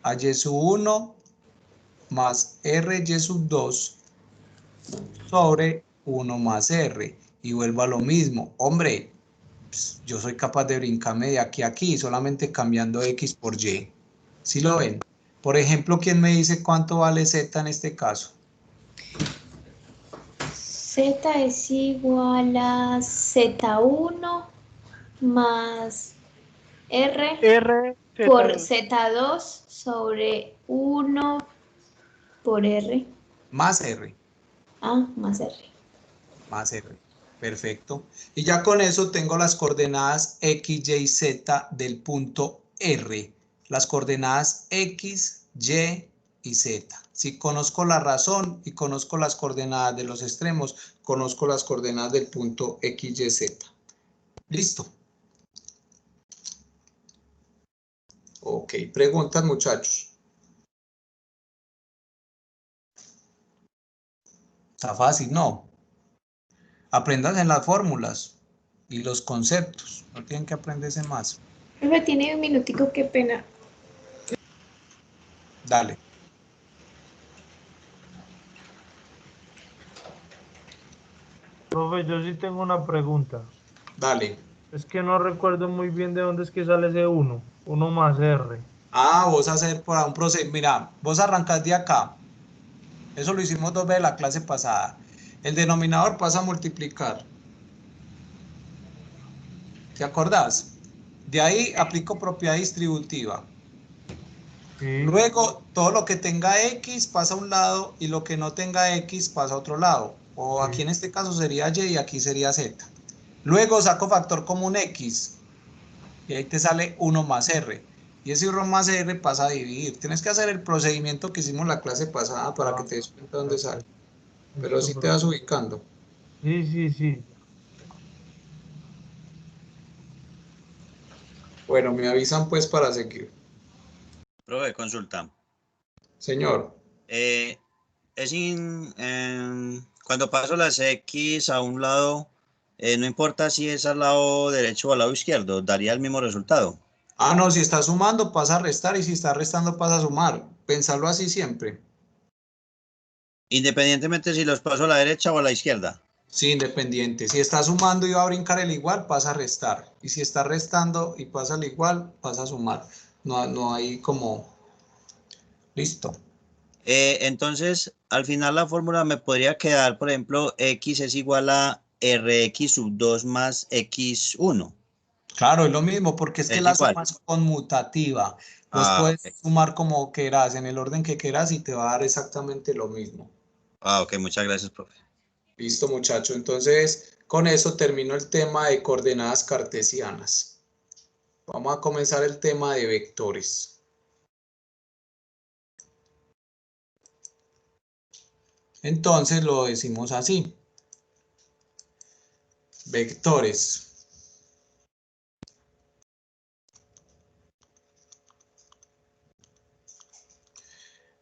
a Y1 más R Y2 sobre 1 más R. Y vuelvo a lo mismo. Hombre, pues, yo soy capaz de brincarme de aquí a aquí solamente cambiando X por Y. ¿Sí lo ven? Por ejemplo, ¿quién me dice cuánto vale Z en este caso? Z es igual a Z1 más R R, por Z2. Z2 sobre 1 por R. Más R. Ah, más R. Más R. Perfecto. Y ya con eso tengo las coordenadas X, Y, Z del punto R. Las coordenadas X, Y y Z. Si conozco la razón y conozco las coordenadas de los extremos, conozco las coordenadas del punto X, Y, Z. Listo. Ok, preguntas, muchachos. Está fácil, ¿no? Aprendan en las fórmulas y los conceptos. No tienen que aprenderse más. Profe, tiene un minutico, qué pena. Dale. Profe, yo sí tengo una pregunta. Dale. Es que no recuerdo muy bien de dónde es que sale ese 1. 1 más R. Ah, vos hacer por un proceso. Mira, vos arrancás de acá. Eso lo hicimos 2 veces la clase pasada. El denominador pasa a multiplicar. ¿Te acordás? De ahí aplico propiedad distributiva. Sí. Luego, todo lo que tenga X pasa a un lado y lo que no tenga X pasa a otro lado. O aquí en este caso sería Y y aquí sería Z. Luego saco factor común X. Y ahí te sale 1 más R. Y ese 1 más R pasa a dividir. Tienes que hacer el procedimiento que hicimos la clase pasada para que te des cuenta dónde sale. Pero sí te vas ubicando. Sí. Bueno, me avisan pues para seguir. Profe, consulta. Señor. Cuando paso las X a un lado, no importa si es al lado derecho o al lado izquierdo, daría el mismo resultado. Ah, no, si está sumando pasa a restar y si está restando pasa a sumar. Pensarlo así siempre. Independientemente si los paso a la derecha o a la izquierda. Sí, independiente. Si está sumando y va a brincar el igual, pasa a restar. Y si está restando y pasa al igual, pasa a sumar. No hay como... Listo. Entonces, al final la fórmula me podría quedar, por ejemplo, X es igual a Rx sub 2 más X1. Claro, es lo mismo, porque es que la igual. suma es conmutativa. Vos puedes sumar como quieras, en el orden que quieras y te va a dar exactamente lo mismo. Ok, muchas gracias, profe. Listo, muchacho. Entonces, con eso termino el tema de coordenadas cartesianas. Vamos a comenzar el tema de vectores. Entonces lo decimos así. Vectores.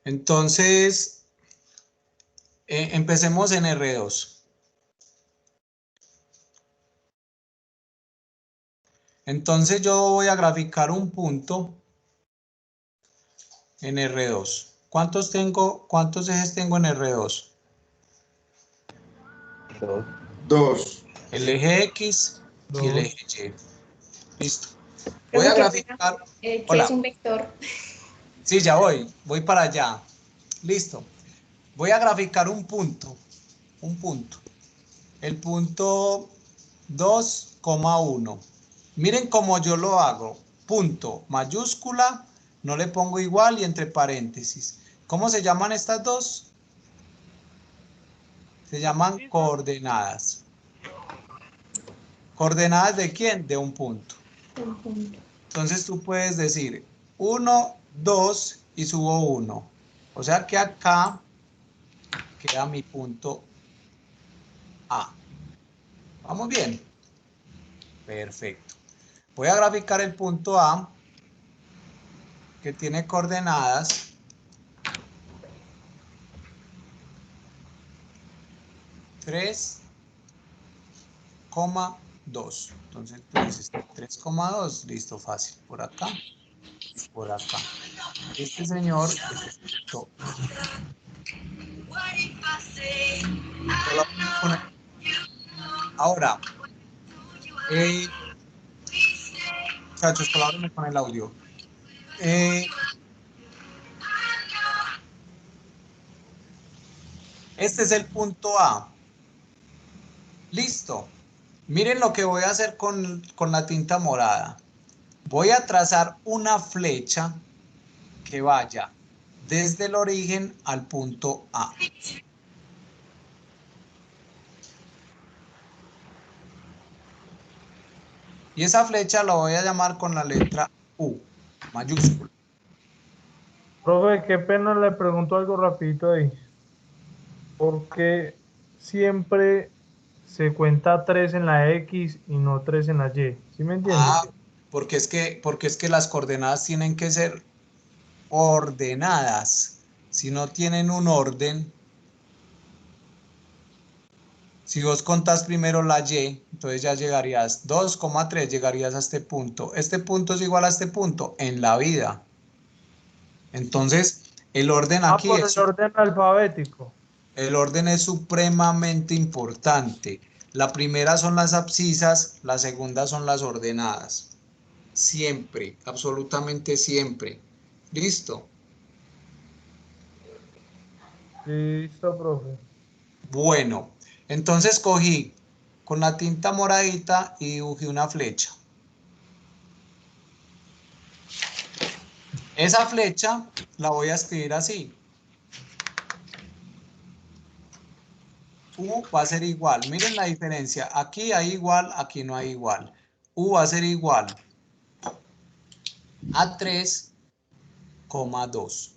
Entonces, empecemos en R2. Entonces yo voy a graficar un punto en R2. ¿Cuántos ejes tengo en R2? 2. El eje X y el eje Y. Listo. Voy Profe, a qué graficar. ¿qué Hola. es un vector? Sí, ya voy para allá. Listo. Voy a graficar un punto. El punto 2,1. Miren cómo yo lo hago. Punto, mayúscula, no le pongo igual y entre paréntesis. ¿Cómo se llaman estas dos? Se llaman coordenadas. ¿Coordenadas de quién? De un punto. Entonces tú puedes decir 1, 2 y subo 1. O sea que acá queda mi punto A. ¿Vamos bien? Perfecto. Voy a graficar el punto A, que tiene coordenadas 3,2. Entonces tú dices 3,2, listo, fácil. Por acá, por acá. Este señor es el punto. Ahora, muchachos, colabórenme con el audio. Este es el punto A. Listo. Miren lo que voy a hacer con la tinta morada. Voy a trazar una flecha que vaya desde el origen al punto A. Y esa flecha la voy a llamar con la letra U, mayúscula. Profe, qué pena, le pregunto algo rapidito ahí. ¿Por qué siempre se cuenta 3 en la X y no 3 en la Y? ¿Sí me entiendes? Ah, porque es que las coordenadas tienen que ser ordenadas. Si no tienen un orden, si vos contás primero la Y, entonces ya llegarías 2,3, llegarías a este punto. Este punto es igual a este punto en la vida. Entonces, el orden aquí por el orden alfabético. El orden es supremamente importante. La primera son las abscisas, la segunda son las ordenadas. siempre, absolutamente siempre. ¿Listo? Listo, profe. Bueno, entonces cogí con la tinta moradita y dibujé una flecha. Esa flecha la voy a escribir así. U va a ser igual. Miren la diferencia. Aquí hay igual, aquí no hay igual. U va a ser igual a 3,2.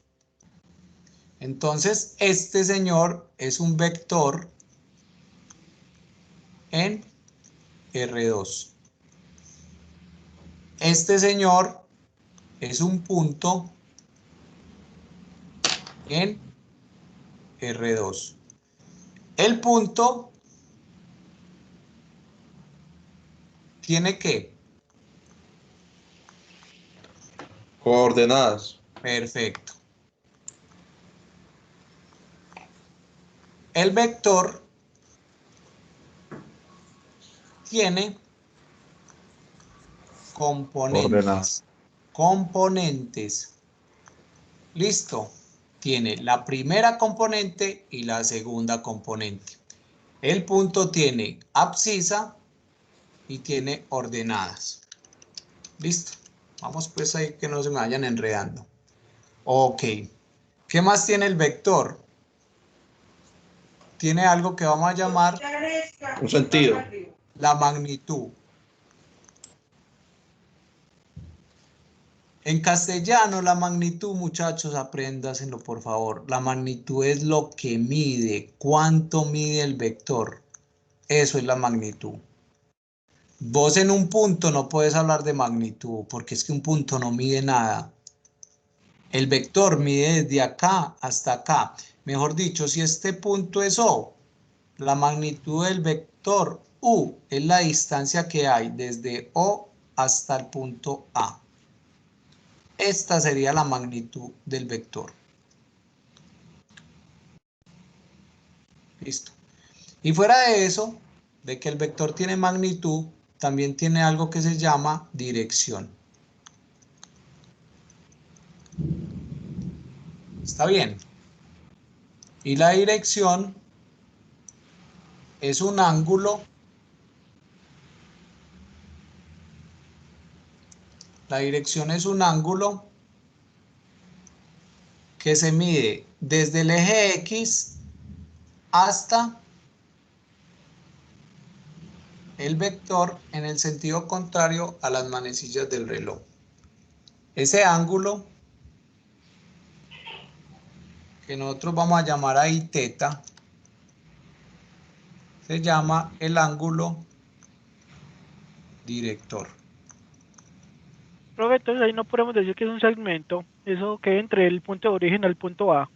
Entonces, este señor es un vector en R2. Este señor es un punto en R2. El punto tiene que. Coordenadas. Perfecto. El vector tiene componentes. Componentes. Listo. Tiene la primera componente y la segunda componente. El punto tiene abscisa y tiene ordenadas. Listo. Vamos pues ahí que no se me vayan enredando. Ok. ¿Qué más tiene el vector? Tiene algo que vamos a llamar Un sentido. la magnitud. En castellano, la magnitud, muchachos, apréndaselo por favor. La magnitud es lo que mide, cuánto mide el vector. Eso es la magnitud. Vos en un punto no puedes hablar de magnitud, porque es que un punto no mide nada. El vector mide desde acá hasta acá. Mejor dicho, si este punto es O, la magnitud del vector U es la distancia que hay desde O hasta el punto A. Esta sería la magnitud del vector. Listo. Y fuera de eso, de que el vector tiene magnitud, también tiene algo que se llama dirección. ¿Está bien? Y la dirección es un ángulo. La dirección es un ángulo que se mide desde el eje X hasta el vector en el sentido contrario a las manecillas del reloj. Ese ángulo, que nosotros vamos a llamar ahí teta, se llama el ángulo director. Profe, entonces ahí no podemos decir que es un segmento, eso que entre el punto de origen al punto A.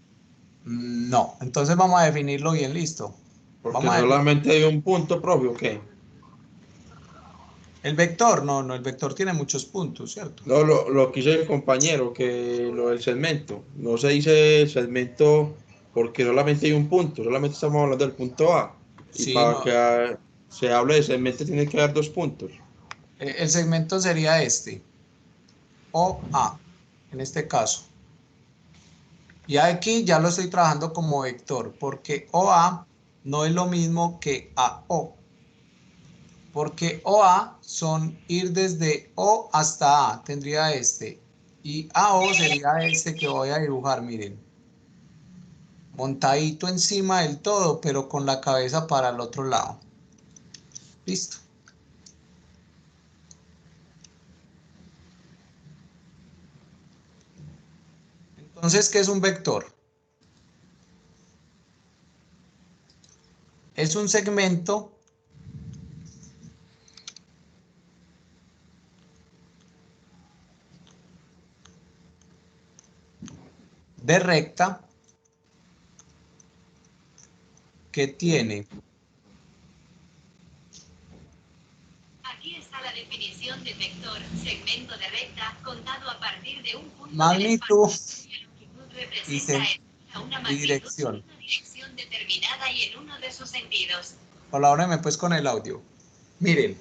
No, entonces vamos a definirlo bien, listo. Porque Vamos a solamente hay un punto propio, ¿ok? El vector, no, el vector tiene muchos puntos, ¿cierto? No, lo que dice el compañero, que lo del segmento. No se dice segmento porque solamente hay un punto, solamente estamos hablando del punto A. Y Sí, para no, que se hable de segmento tiene que haber dos puntos. el segmento sería este, OA, en este caso. Y aquí ya lo estoy trabajando como vector, porque OA no es lo mismo que AO. Porque OA son ir desde O hasta A, tendría este. Y AO sería este que voy a dibujar, miren. Montadito encima del todo, pero con la cabeza para el otro lado. Listo. Entonces, ¿qué es un vector? Es un segmento de recta que tiene Aquí está la definición de vector, segmento de recta, contado a partir de un punto magnitud de la longitud y representa una magnitud dirección. en una dirección determinada y en uno de sus sentidos. Colabórenme pues con el audio. Miren,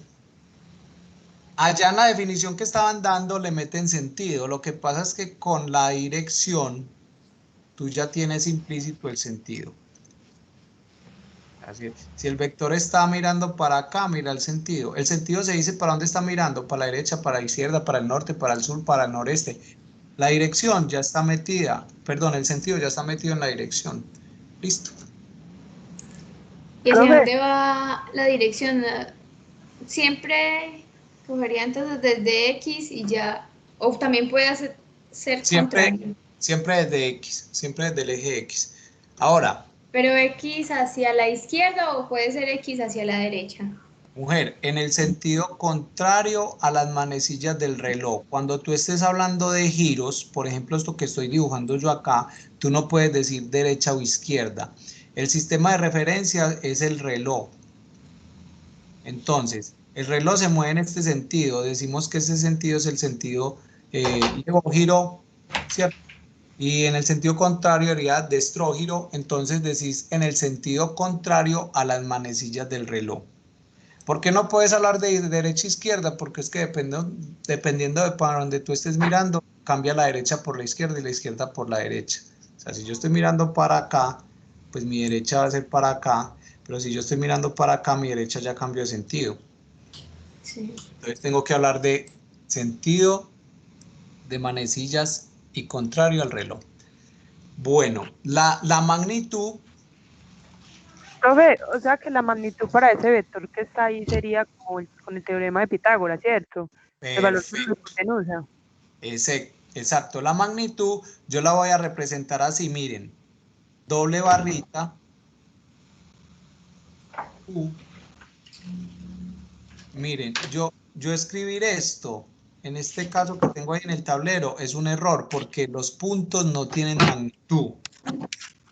Allá en la definición que estaban dando le meten sentido. Lo que pasa es que con la dirección tú ya tienes implícito el sentido. Así es. Si el vector está mirando para acá, mira el sentido. El sentido se dice para dónde está mirando, para la derecha, para la izquierda, para el norte, para el sur, para el noreste. La dirección ya está metida, perdón, el sentido ya está metido en la dirección. Listo. ¿Y hacia Profe. dónde va la dirección? Siempre cogería entonces desde X y ya, o también puede ser contrario. Siempre desde X, siempre desde el eje X. Ahora, Pero X hacia la izquierda o puede ser X hacia la derecha. mujer, en el sentido contrario a las manecillas del reloj. Cuando tú estés hablando de giros, por ejemplo, esto que estoy dibujando yo acá, tú no puedes decir derecha o izquierda. El sistema de referencia es el reloj. Entonces, el reloj se mueve en este sentido. Decimos que ese sentido es el sentido levogiro, ¿cierto? Y en el sentido contrario haría destrógiro. Entonces decís en el sentido contrario a las manecillas del reloj. ¿Por qué no puedes hablar de derecha e izquierda? Porque es que dependiendo de para donde tú estés mirando, cambia la derecha por la izquierda y la izquierda por la derecha. O sea, si yo estoy mirando para acá, pues mi derecha va a ser para acá, pero si yo estoy mirando para acá, mi derecha ya cambió de sentido. Sí. Entonces tengo que hablar de sentido de manecillas y contrario al reloj. Bueno, la magnitud... Profe, o sea que la magnitud para ese vector que está ahí sería como con el teorema de Pitágoras, ¿cierto? El valor de la hipotenusa. Exacto, la magnitud yo la voy a representar así, miren, doble barrita, U. Miren, yo escribir esto, en este caso que tengo ahí en el tablero, es un error porque los puntos no tienen magnitud.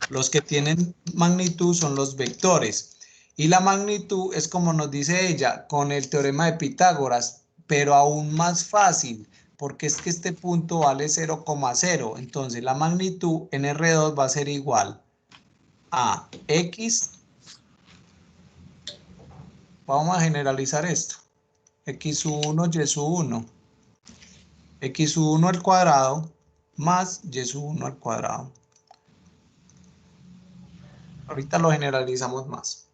Los que tienen magnitud son los vectores. Y la magnitud es como nos dice ella, con el teorema de Pitágoras, pero aún más fácil, porque es que este punto vale 0,0. Entonces la magnitud en R2 va a ser igual a X. Vamos a generalizar esto. X1, Y1. X1 al cuadrado más Y1 al cuadrado. Ahorita lo generalizamos más.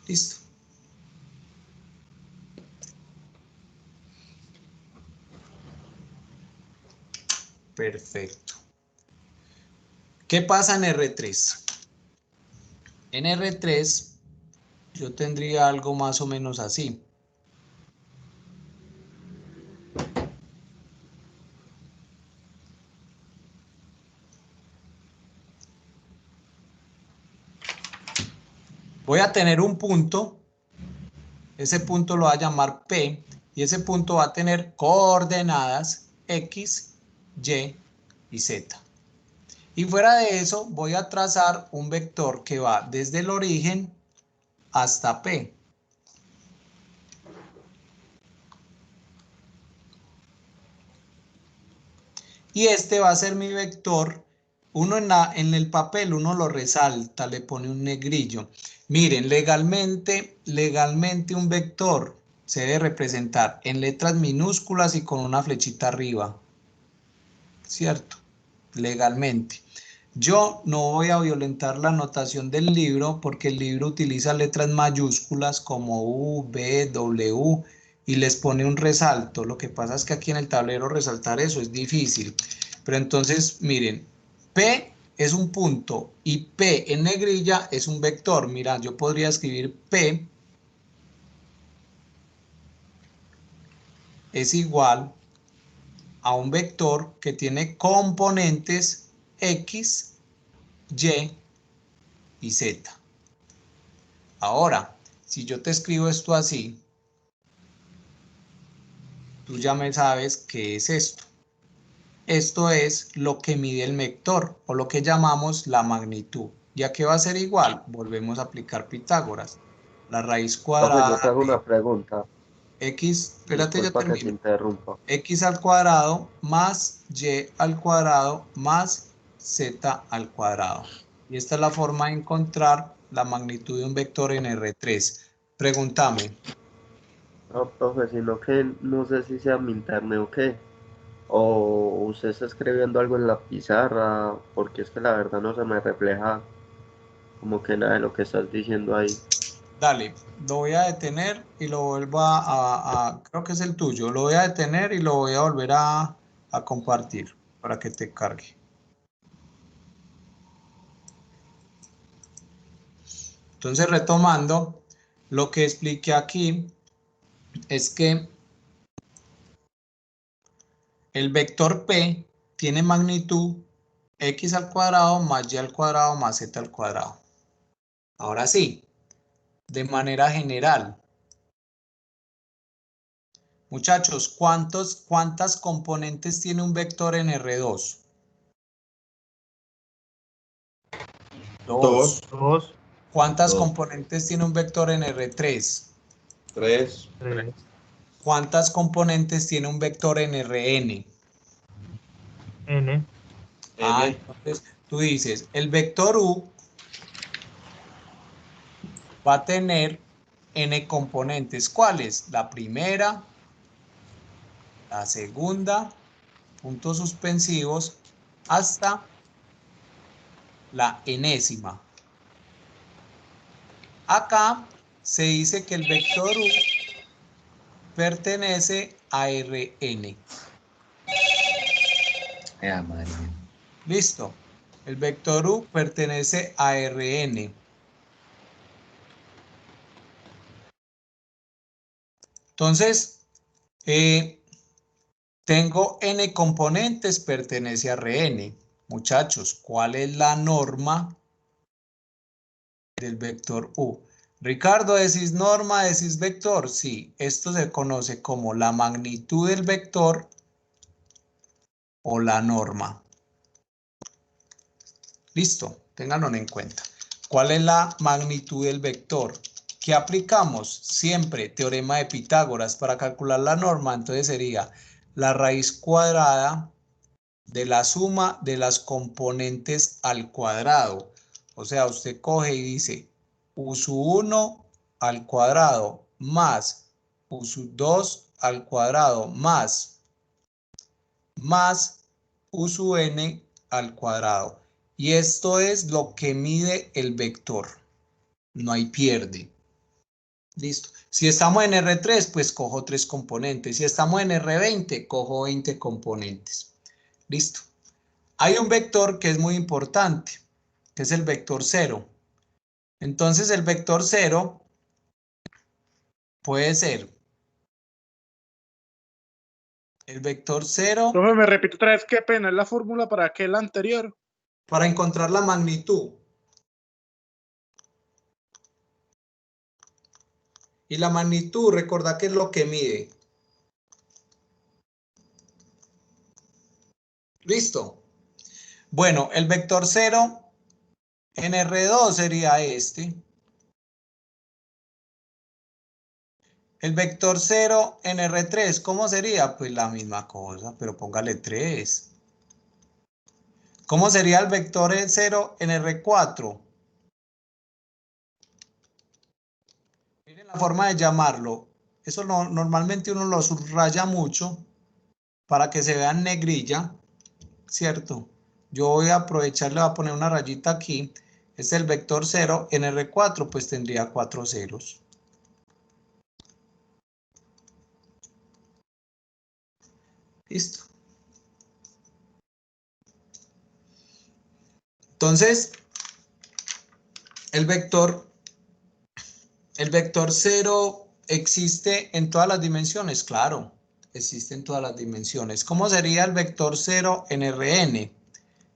Listo. Perfecto. ¿Qué pasa en R3? En R3 yo tendría algo más o menos así. Voy a tener un punto, ese punto lo voy a llamar P, y ese punto va a tener coordenadas X, Y y Z. Y fuera de eso voy a trazar un vector que va desde el origen hasta P. Y este va a ser mi vector. Uno en el papel, uno lo resalta, le pone un negrillo. Miren, legalmente un vector se debe representar en letras minúsculas y con una flechita arriba. ¿Cierto? Legalmente. Yo no voy a violentar la notación del libro porque el libro utiliza letras mayúsculas como U, B, W y les pone un resalto. Lo que pasa es que aquí en el tablero resaltar eso es difícil. Pero entonces, miren, P es un punto y P en negrilla es un vector. Mira, yo podría escribir P es igual a un vector que tiene componentes X, Y y Z. Ahora, si yo te escribo esto así, tú ya me sabes qué es esto. Esto es lo que mide el vector o lo que llamamos la magnitud. ¿Ya que va a ser igual? Volvemos a aplicar Pitágoras. La raíz cuadrada Profe, yo te hago una pregunta. X, espérate, ya Disculpa que te termino. interrumpa. X al cuadrado más Y al cuadrado más Z al cuadrado. Y esta es la forma de encontrar la magnitud de un vector en R3. Pregúntame. No, profe, sino que no sé si sea mi internet o qué. O usted está escribiendo algo en la pizarra, porque es que la verdad no se me refleja como que nada de lo que estás diciendo ahí. Dale, lo voy a detener y lo vuelvo creo que es el tuyo, lo voy a detener y lo voy a volver a compartir para que te cargue. Entonces, retomando, lo que expliqué aquí es que el vector P tiene magnitud x al cuadrado más y al cuadrado más z al cuadrado. Ahora sí, de manera general. Muchachos, ¿cuántas componentes tiene un vector en R2? 2. 2, ¿Cuántas 2, componentes tiene un vector en R3? 3, 3, ¿Cuántas componentes tiene un vector en Rn? N, N, Entonces tú dices, el vector U va a tener n componentes. ¿Cuáles? La primera, la segunda, puntos suspensivos, hasta la enésima. Acá se dice que el vector U pertenece a Rn. Madre mía. Listo. El vector U pertenece a Rn. Entonces, tengo n componentes, pertenece a Rn. Muchachos, ¿cuál es la norma del vector U? Ricardo, ¿decís norma, decís vector? Sí, esto se conoce como la magnitud del vector o la norma. Listo, ténganlo en cuenta. ¿Cuál es la magnitud del vector? ¿Qué aplicamos? Siempre teorema de Pitágoras para calcular la norma. Entonces sería la raíz cuadrada de la suma de las componentes al cuadrado. O sea, usted coge y dice u sub 1 al cuadrado más u sub 2 al cuadrado más u sub n al cuadrado. Y esto es lo que mide el vector. No hay pierde. Listo. Si estamos en R3, pues cojo 3 componentes. Si estamos en R20, cojo 20 componentes. Listo. Hay un vector que es muy importante, que es el vector 0. Entonces el vector 0 puede ser el vector 0 Profe, me repito otra vez, qué pena, es la fórmula para aquel anterior. para encontrar la magnitud. Y la magnitud, recordad que es lo que mide. Listo. Bueno, el vector 0 en R2 sería este. El vector 0 en R3, ¿cómo sería? Pues la misma cosa, pero póngale 3. ¿Cómo sería el vector 0 en R4? Miren la forma de llamarlo. Eso normalmente uno lo subraya mucho para que se vea en negrilla, ¿cierto? Yo voy a aprovechar, le voy a poner una rayita aquí. Este es el vector 0 en R4, pues tendría 4 ceros. Listo. Entonces, el vector 0 existe en todas las dimensiones, claro, existe en todas las dimensiones. ¿Cómo sería el vector 0 en Rn?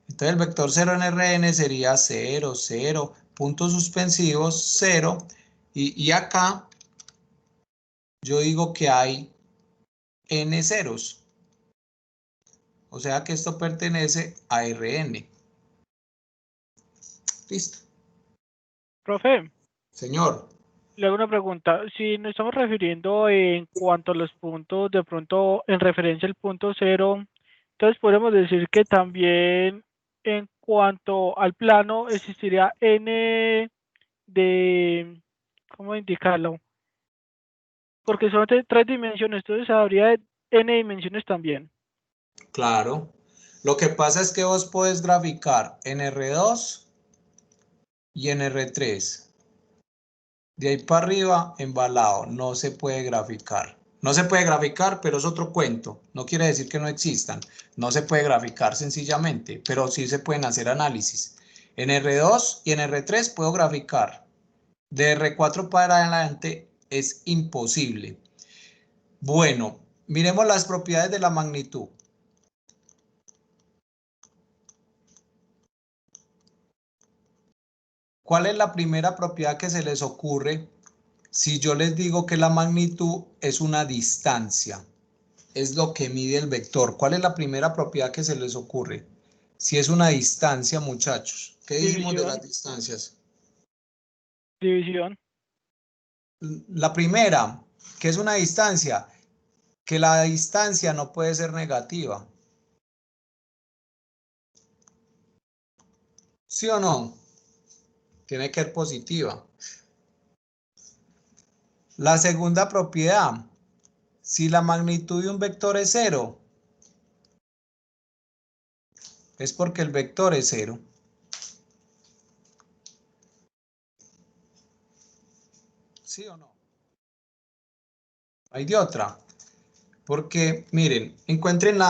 Entonces el vector 0 en Rn sería 0, 0, puntos suspensivos, 0, y acá yo digo que hay n ceros. O sea que esto pertenece a Rn. Listo. Profe, Señor. le hago una pregunta. Si nos estamos refiriendo en cuanto a los puntos, de pronto en referencia al punto 0, entonces podemos decir que también en cuanto al plano existiría n de, ¿cómo indicarlo? Porque son de 3 dimensiones, entonces habría n dimensiones también. Claro. Lo que pasa es que vos podés graficar en R2 y en R3. De ahí para arriba, embalado, no se puede graficar. No se puede graficar, pero es otro cuento. No quiere decir que no existan. No se puede graficar sencillamente, pero sí se pueden hacer análisis. En R2 y en R3 puedo graficar. De R4 para adelante es imposible. Bueno, miremos las propiedades de la magnitud. ¿Cuál es la primera propiedad que se les ocurre si yo les digo que la magnitud es una distancia? Es lo que mide el vector. ¿Cuál es la primera propiedad que se les ocurre? Si es una distancia, muchachos. ¿Qué dijimos de las distancias? División. La primera, ¿qué es una distancia? Que la distancia no puede ser negativa. ¿Sí o no? Tiene que ser positiva. La segunda propiedad, si la magnitud de un vector es 0, es porque el vector es 0. ¿Sí o no? Hay de otra. Porque, miren, encuentren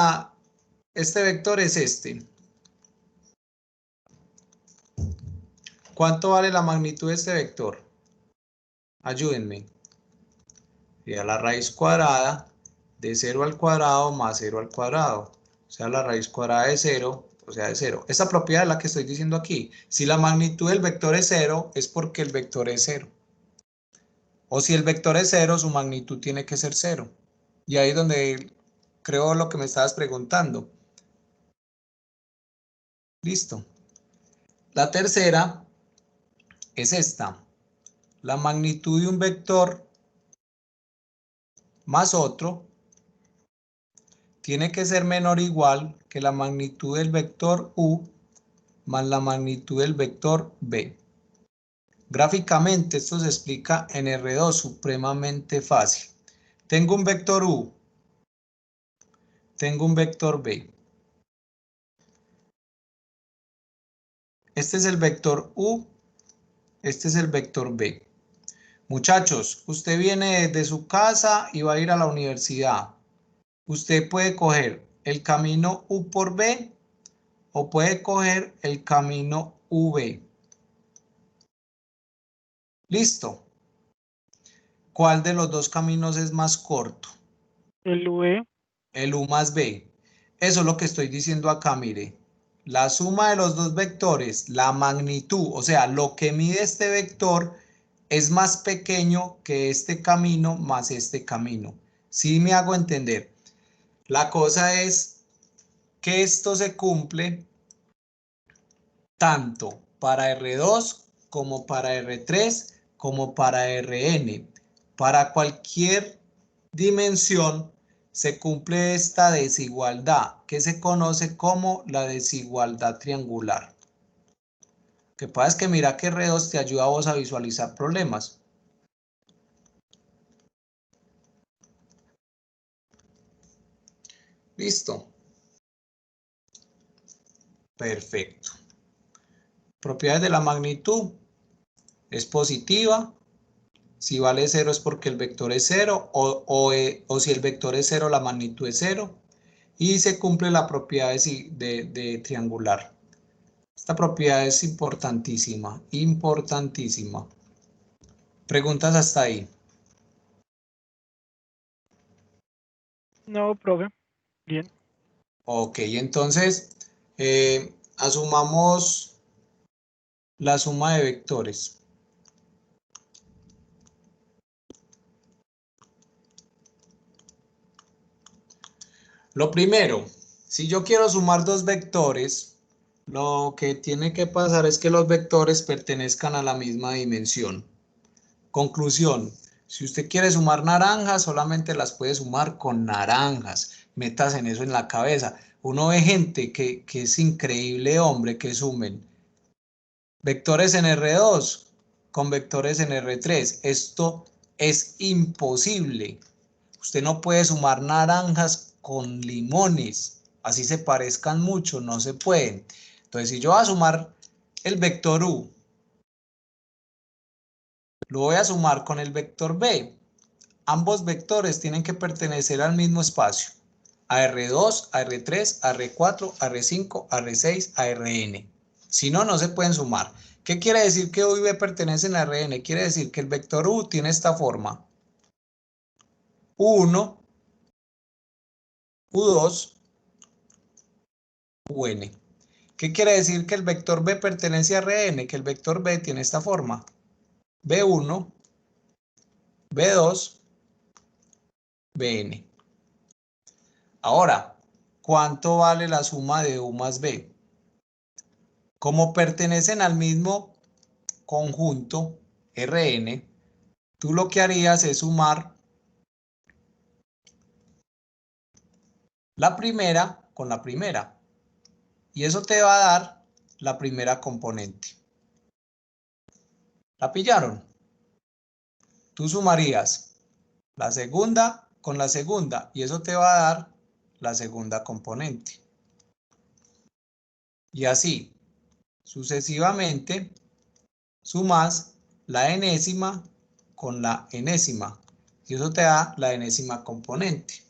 este vector es este. ¿Cuánto vale la magnitud de este vector? Ayúdenme. Sería la raíz cuadrada de 0 al cuadrado más 0 al cuadrado. O sea, la raíz cuadrada de 0, o sea, de 0. Esta propiedad es la que estoy diciendo aquí. Si la magnitud del vector es 0, es porque el vector es 0. O si el vector es 0, su magnitud tiene que ser 0. Y ahí es donde creo lo que me estabas preguntando. Listo. La tercera es esta. La magnitud de un vector más otro tiene que ser menor o igual que la magnitud del vector u más la magnitud del vector b. Gráficamente esto se explica en R2 supremamente fácil. Tengo un vector u, tengo un vector b. Este es el vector u, este es el vector b. Muchachos, usted viene desde su casa y va a ir a la universidad. Usted puede coger el camino u por b o puede coger el camino v. Listo. ¿Cuál de los dos caminos es más corto? El v. El u más b. Eso es lo que estoy diciendo acá, mire. La suma de los dos vectores, la magnitud, o sea, lo que mide este vector es más pequeño que este camino más este camino. ¿Sí me hago entender? La cosa es que esto se cumple tanto para R2 como para R3 como para Rn. Para cualquier dimensión se cumple esta desigualdad que se conoce como la desigualdad triangular. Lo que pasa es que mira que R2 te ayuda a vos a visualizar problemas. Listo. Perfecto. Propiedades de la magnitud. Es positiva. Si vale 0 es porque el vector es 0 o si el vector es 0 la magnitud es 0. Y se cumple la propiedad de triangular. Esta propiedad es importantísima, importantísima. ¿Preguntas hasta ahí? No, profe. Bien. Ok, entonces asumamos la suma de vectores. Lo primero, si yo quiero sumar dos vectores, lo que tiene que pasar es que los vectores pertenezcan a la misma dimensión. Conclusión, si usted quiere sumar naranjas, solamente las puede sumar con naranjas. Metas en eso en la cabeza. Uno ve gente que es increíble, hombre, que sumen vectores en R2 con vectores en R3. Esto Es imposible. Usted no puede sumar naranjas con limones, así se parezcan mucho, no se pueden. Entonces, si yo voy a sumar el vector U, lo voy a sumar con el vector B. Ambos vectores tienen que pertenecer al mismo espacio. AR2, AR3, AR4, AR5, AR6, ARN. Si no, no se pueden sumar. ¿Qué quiere decir que U y B pertenecen a Rn? Quiere decir que el vector U tiene esta forma. U1, U2, UN. ¿Qué quiere decir que el vector B pertenece a Rn? Que el vector B tiene esta forma. B1, B2, Bn. Ahora, ¿cuánto vale la suma de U más B? Como pertenecen al mismo conjunto Rn, tú lo que harías es sumar la primera con la primera. Y eso te va a dar la primera componente. ¿La pillaron? Tú sumarías la segunda con la segunda y eso te va a dar la segunda componente. Y así, sucesivamente, sumas la enésima con la enésima y eso te da la enésima componente.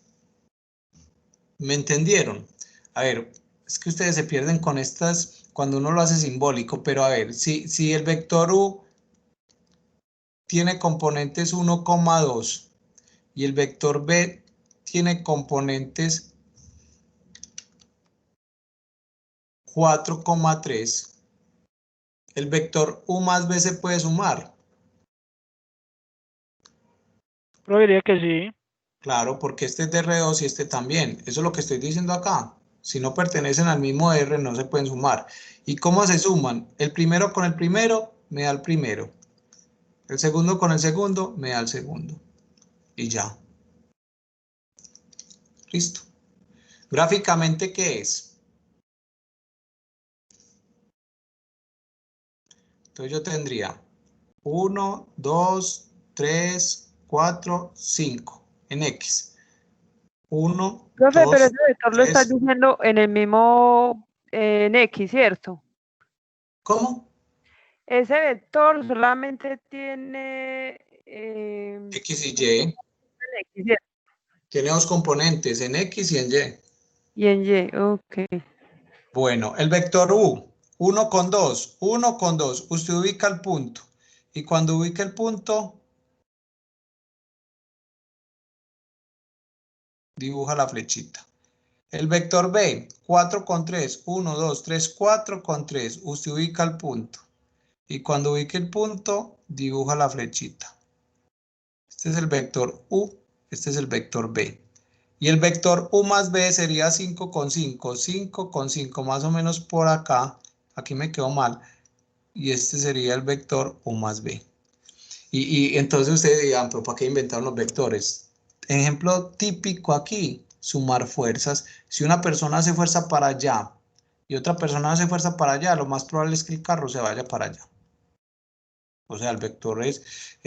¿Me entendieron? A ver, es que ustedes se pierden con estas cuando uno lo hace simbólico, pero a ver, si el vector U tiene componentes 1,2 y el vector B tiene componentes 4,3, el vector U más B se puede sumar. Yo diría que sí. Claro, porque este es de R2 y este también. Eso es lo que estoy diciendo acá. Si no pertenecen al mismo R, no se pueden sumar. ¿Y cómo se suman? El primero con el primero me da el primero. El segundo con el segundo me da el segundo. Y ya. Listo. Gráficamente, ¿qué es? Entonces yo tendría 1, 2, 3, 4, 5 en X. 1, Profe, 2, pero ese vector lo estás 3. diciendo en el mismo, en X, ¿cierto? ¿Cómo? Ese vector solamente tiene X y Y. en X, ¿cierto? Tiene dos componentes, en X y en Y. Y en Y, ok. Bueno, el vector U, 1 con 2, 1 con 2. Usted ubica el punto. Y cuando ubique el punto, dibuja la flechita. El vector B, 4 con 3, 1, 2, 3, 4 con 3. Usted ubica el punto. Y cuando ubique el punto, dibuja la flechita. Este es el vector U, este es el vector B. Y el vector U más B sería 5 con 5, 5 con 5, más o menos por acá. Aquí me quedó mal. Y este sería el vector U más B. Y entonces ustedes dirán, pero ¿para qué inventaron los vectores? Ejemplo típico aquí, sumar fuerzas. Si una persona hace fuerza para allá y otra persona hace fuerza para allá, lo más probable es que el carro se vaya para allá. O sea, el vector es,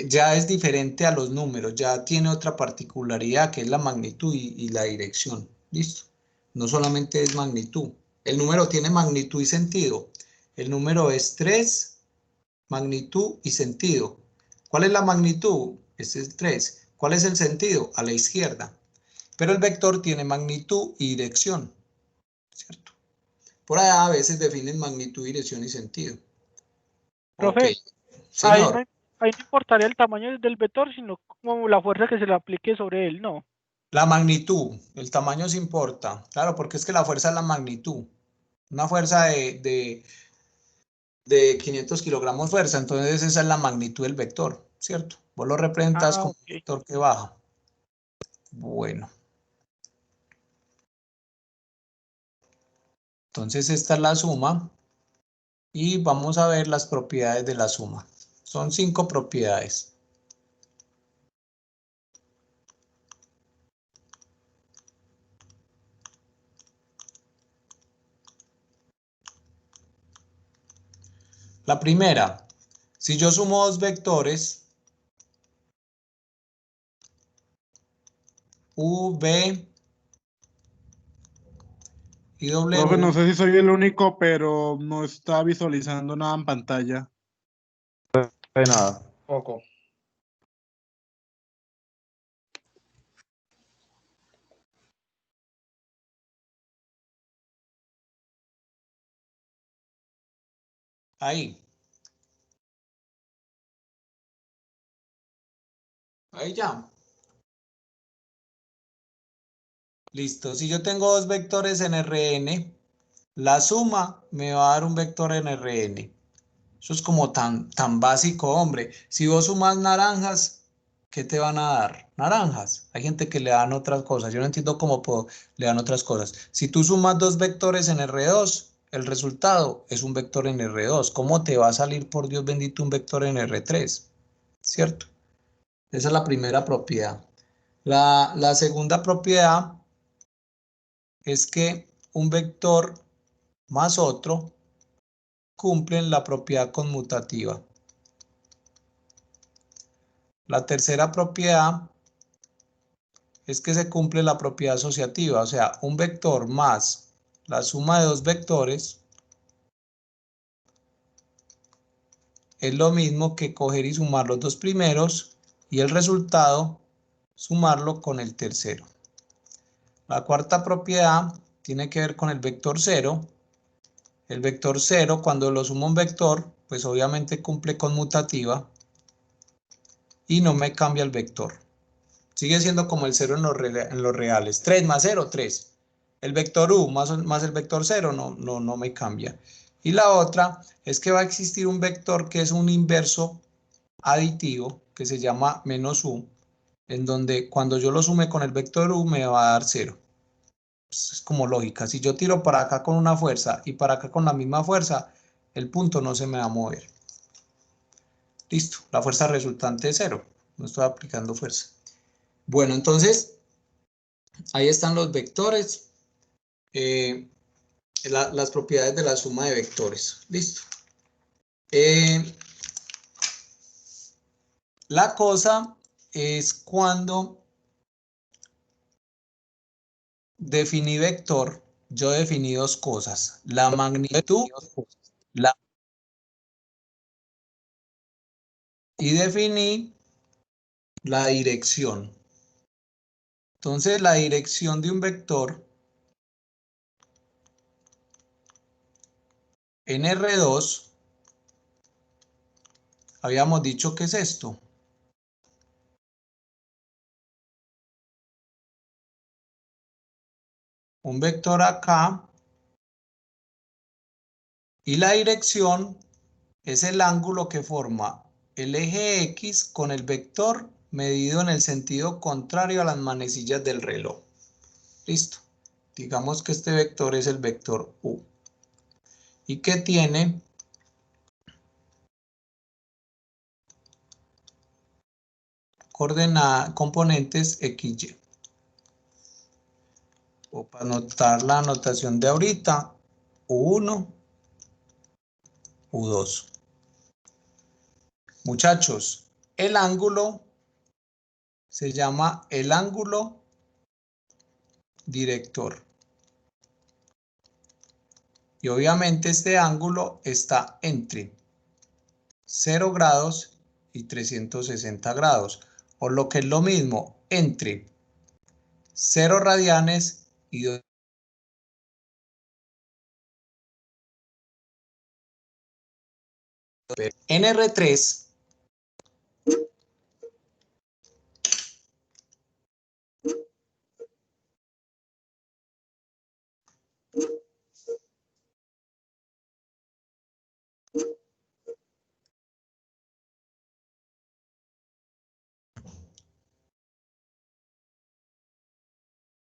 ya es diferente a los números, ya tiene otra particularidad que es la magnitud y la dirección. ¿Listo? No solamente es magnitud. El número tiene magnitud y sentido. El número es 3, magnitud y sentido. ¿Cuál es la magnitud? Este es 3. ¿Cuál es el sentido? A la izquierda. Pero el vector tiene magnitud y dirección. ¿Cierto? Por allá a veces definen magnitud, dirección y sentido. Profe, Ok. Señor. ahí no importaría el tamaño del vector, sino como la fuerza que se le aplique sobre él, ¿no? La magnitud, el tamaño sí importa. Claro, porque es que la fuerza es la magnitud. Una fuerza de 500 kilogramos fuerza, entonces esa es la magnitud del vector, ¿cierto? Vos lo representas como un vector que baja. Bueno. Entonces esta es la suma y vamos a ver las propiedades de la suma. Son 5 propiedades. La primera, si yo sumo dos vectores, U, B y W. Profe, no sé si soy el único, pero no está visualizando nada en pantalla. No hay nada. Poco. Ahí. Ahí ya. Listo. Si yo tengo dos vectores en Rn, la suma me va a dar un vector en Rn. Eso es como tan básico, hombre. Si vos sumas naranjas, ¿qué te van a dar? Naranjas. Hay gente que le dan otras cosas. Yo no entiendo cómo le dan otras cosas. Si tú sumas dos vectores en R2, el resultado es un vector en R2. ¿Cómo te va a salir, por Dios bendito, un vector en R3? ¿Cierto? Esa es la primera propiedad. La segunda propiedad es que un vector más otro cumplen la propiedad conmutativa. La tercera propiedad es que se cumple la propiedad asociativa, o sea, un vector más la suma de dos vectores es lo mismo que coger y sumar los dos primeros y el resultado sumarlo con el tercero. La cuarta propiedad tiene que ver con el vector 0. El vector 0, cuando lo sumo a un vector, pues obviamente cumple conmutativa y no me cambia el vector. Sigue siendo como el 0 en los reales. 3 más 0, 3. El vector u más el vector 0 no me cambia. Y la otra es que va a existir un vector que es un inverso aditivo, que se llama menos u, en donde cuando yo lo sume con el vector u me va a dar 0. Pues es como lógica. Si yo tiro para acá con una fuerza y para acá con la misma fuerza, el punto no se me va a mover. Listo, la fuerza resultante es 0. No estoy aplicando fuerza. Bueno, entonces, ahí están los vectores, las propiedades de la suma de vectores. Listo. La cosa es cuando definí vector, yo definí dos cosas, la magnitud y definí la dirección. Entonces, la dirección de un vector en R2, habíamos dicho que es esto. Un vector acá y la dirección es el ángulo que forma el eje X con el vector medido en el sentido contrario a las manecillas del reloj. Listo. Digamos que este vector es el vector U y que tiene componentes XY. O para anotar la anotación de ahorita, U1, U2. Muchachos, el ángulo se llama el ángulo director. Y obviamente este ángulo está entre 0 grados y 360 grados. O lo que es lo mismo, entre 0 radianes y 2. En R3,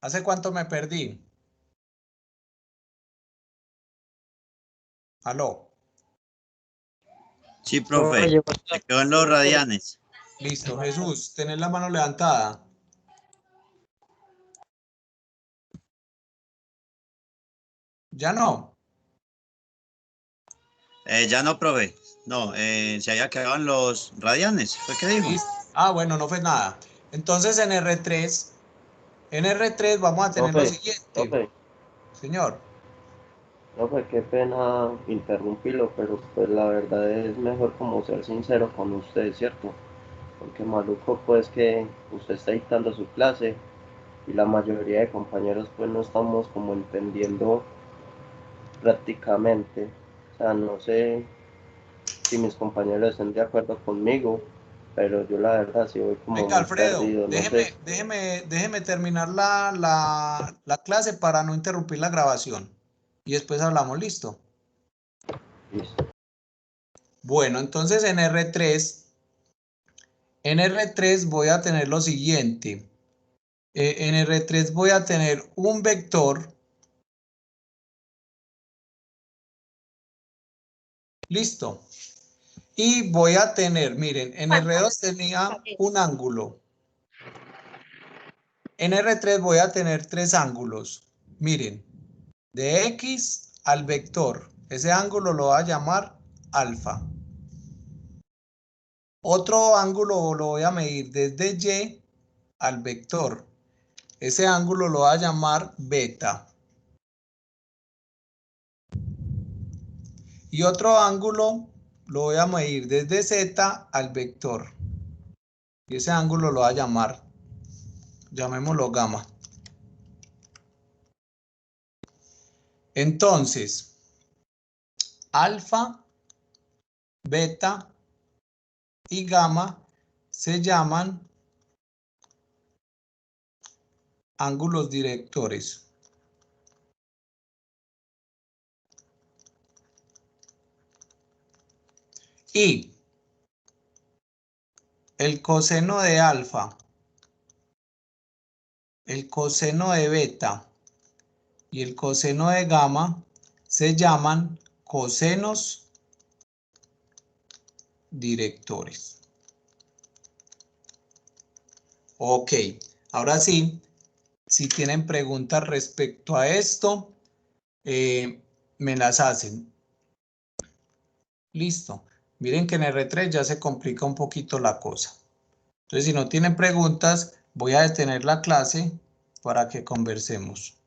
¿hace cuánto me perdí? ¿Aló? Sí, profe, se quedó en los radianes. Listo, Jesús, tenés la mano levantada. ¿Ya no? Ya no, profe. No, se había quedado en los radianes. ¿Fue qué dijo? Ah, bueno, no fue nada. Entonces en R3 En R3 vamos a tener lo siguiente. Profe, Señor. profe, qué pena interrumpirlo, pero pues la verdad es mejor como ser sincero con usted, ¿cierto? Porque maluco pues que usted está dictando su clase y la mayoría de compañeros pues no estamos como entendiendo prácticamente. O sea, no sé si mis compañeros estén de acuerdo conmigo, pero yo la verdad sí voy como Venga, muy Alfredo, perdido, no sé. déjeme terminar la clase para no interrumpir la grabación. Y después hablamos, ¿listo? Listo. Bueno, entonces en R3 voy a tener lo siguiente. En R3 voy a tener un vector. Listo. Y voy a tener, miren, en R2 tenía un ángulo. En R3 voy a tener 3 ángulos. Miren, de X al vector. Ese ángulo lo voy a llamar alfa. Otro ángulo lo voy a medir desde Y al vector. Ese ángulo lo voy a llamar beta. Y otro ángulo lo voy a medir desde Z al vector. Y ese ángulo lo voy a llamar, llamémoslo gamma. Entonces, alfa, beta y gamma se llaman ángulos directores. Y el coseno de alfa, el coseno de beta y el coseno de gamma se llaman cosenos directores. Ok, ahora sí, si tienen preguntas respecto a esto, me las hacen. Listo. Miren que en R3 ya se complica un poquito la cosa. Entonces, si no tienen preguntas, voy a detener la clase para que conversemos.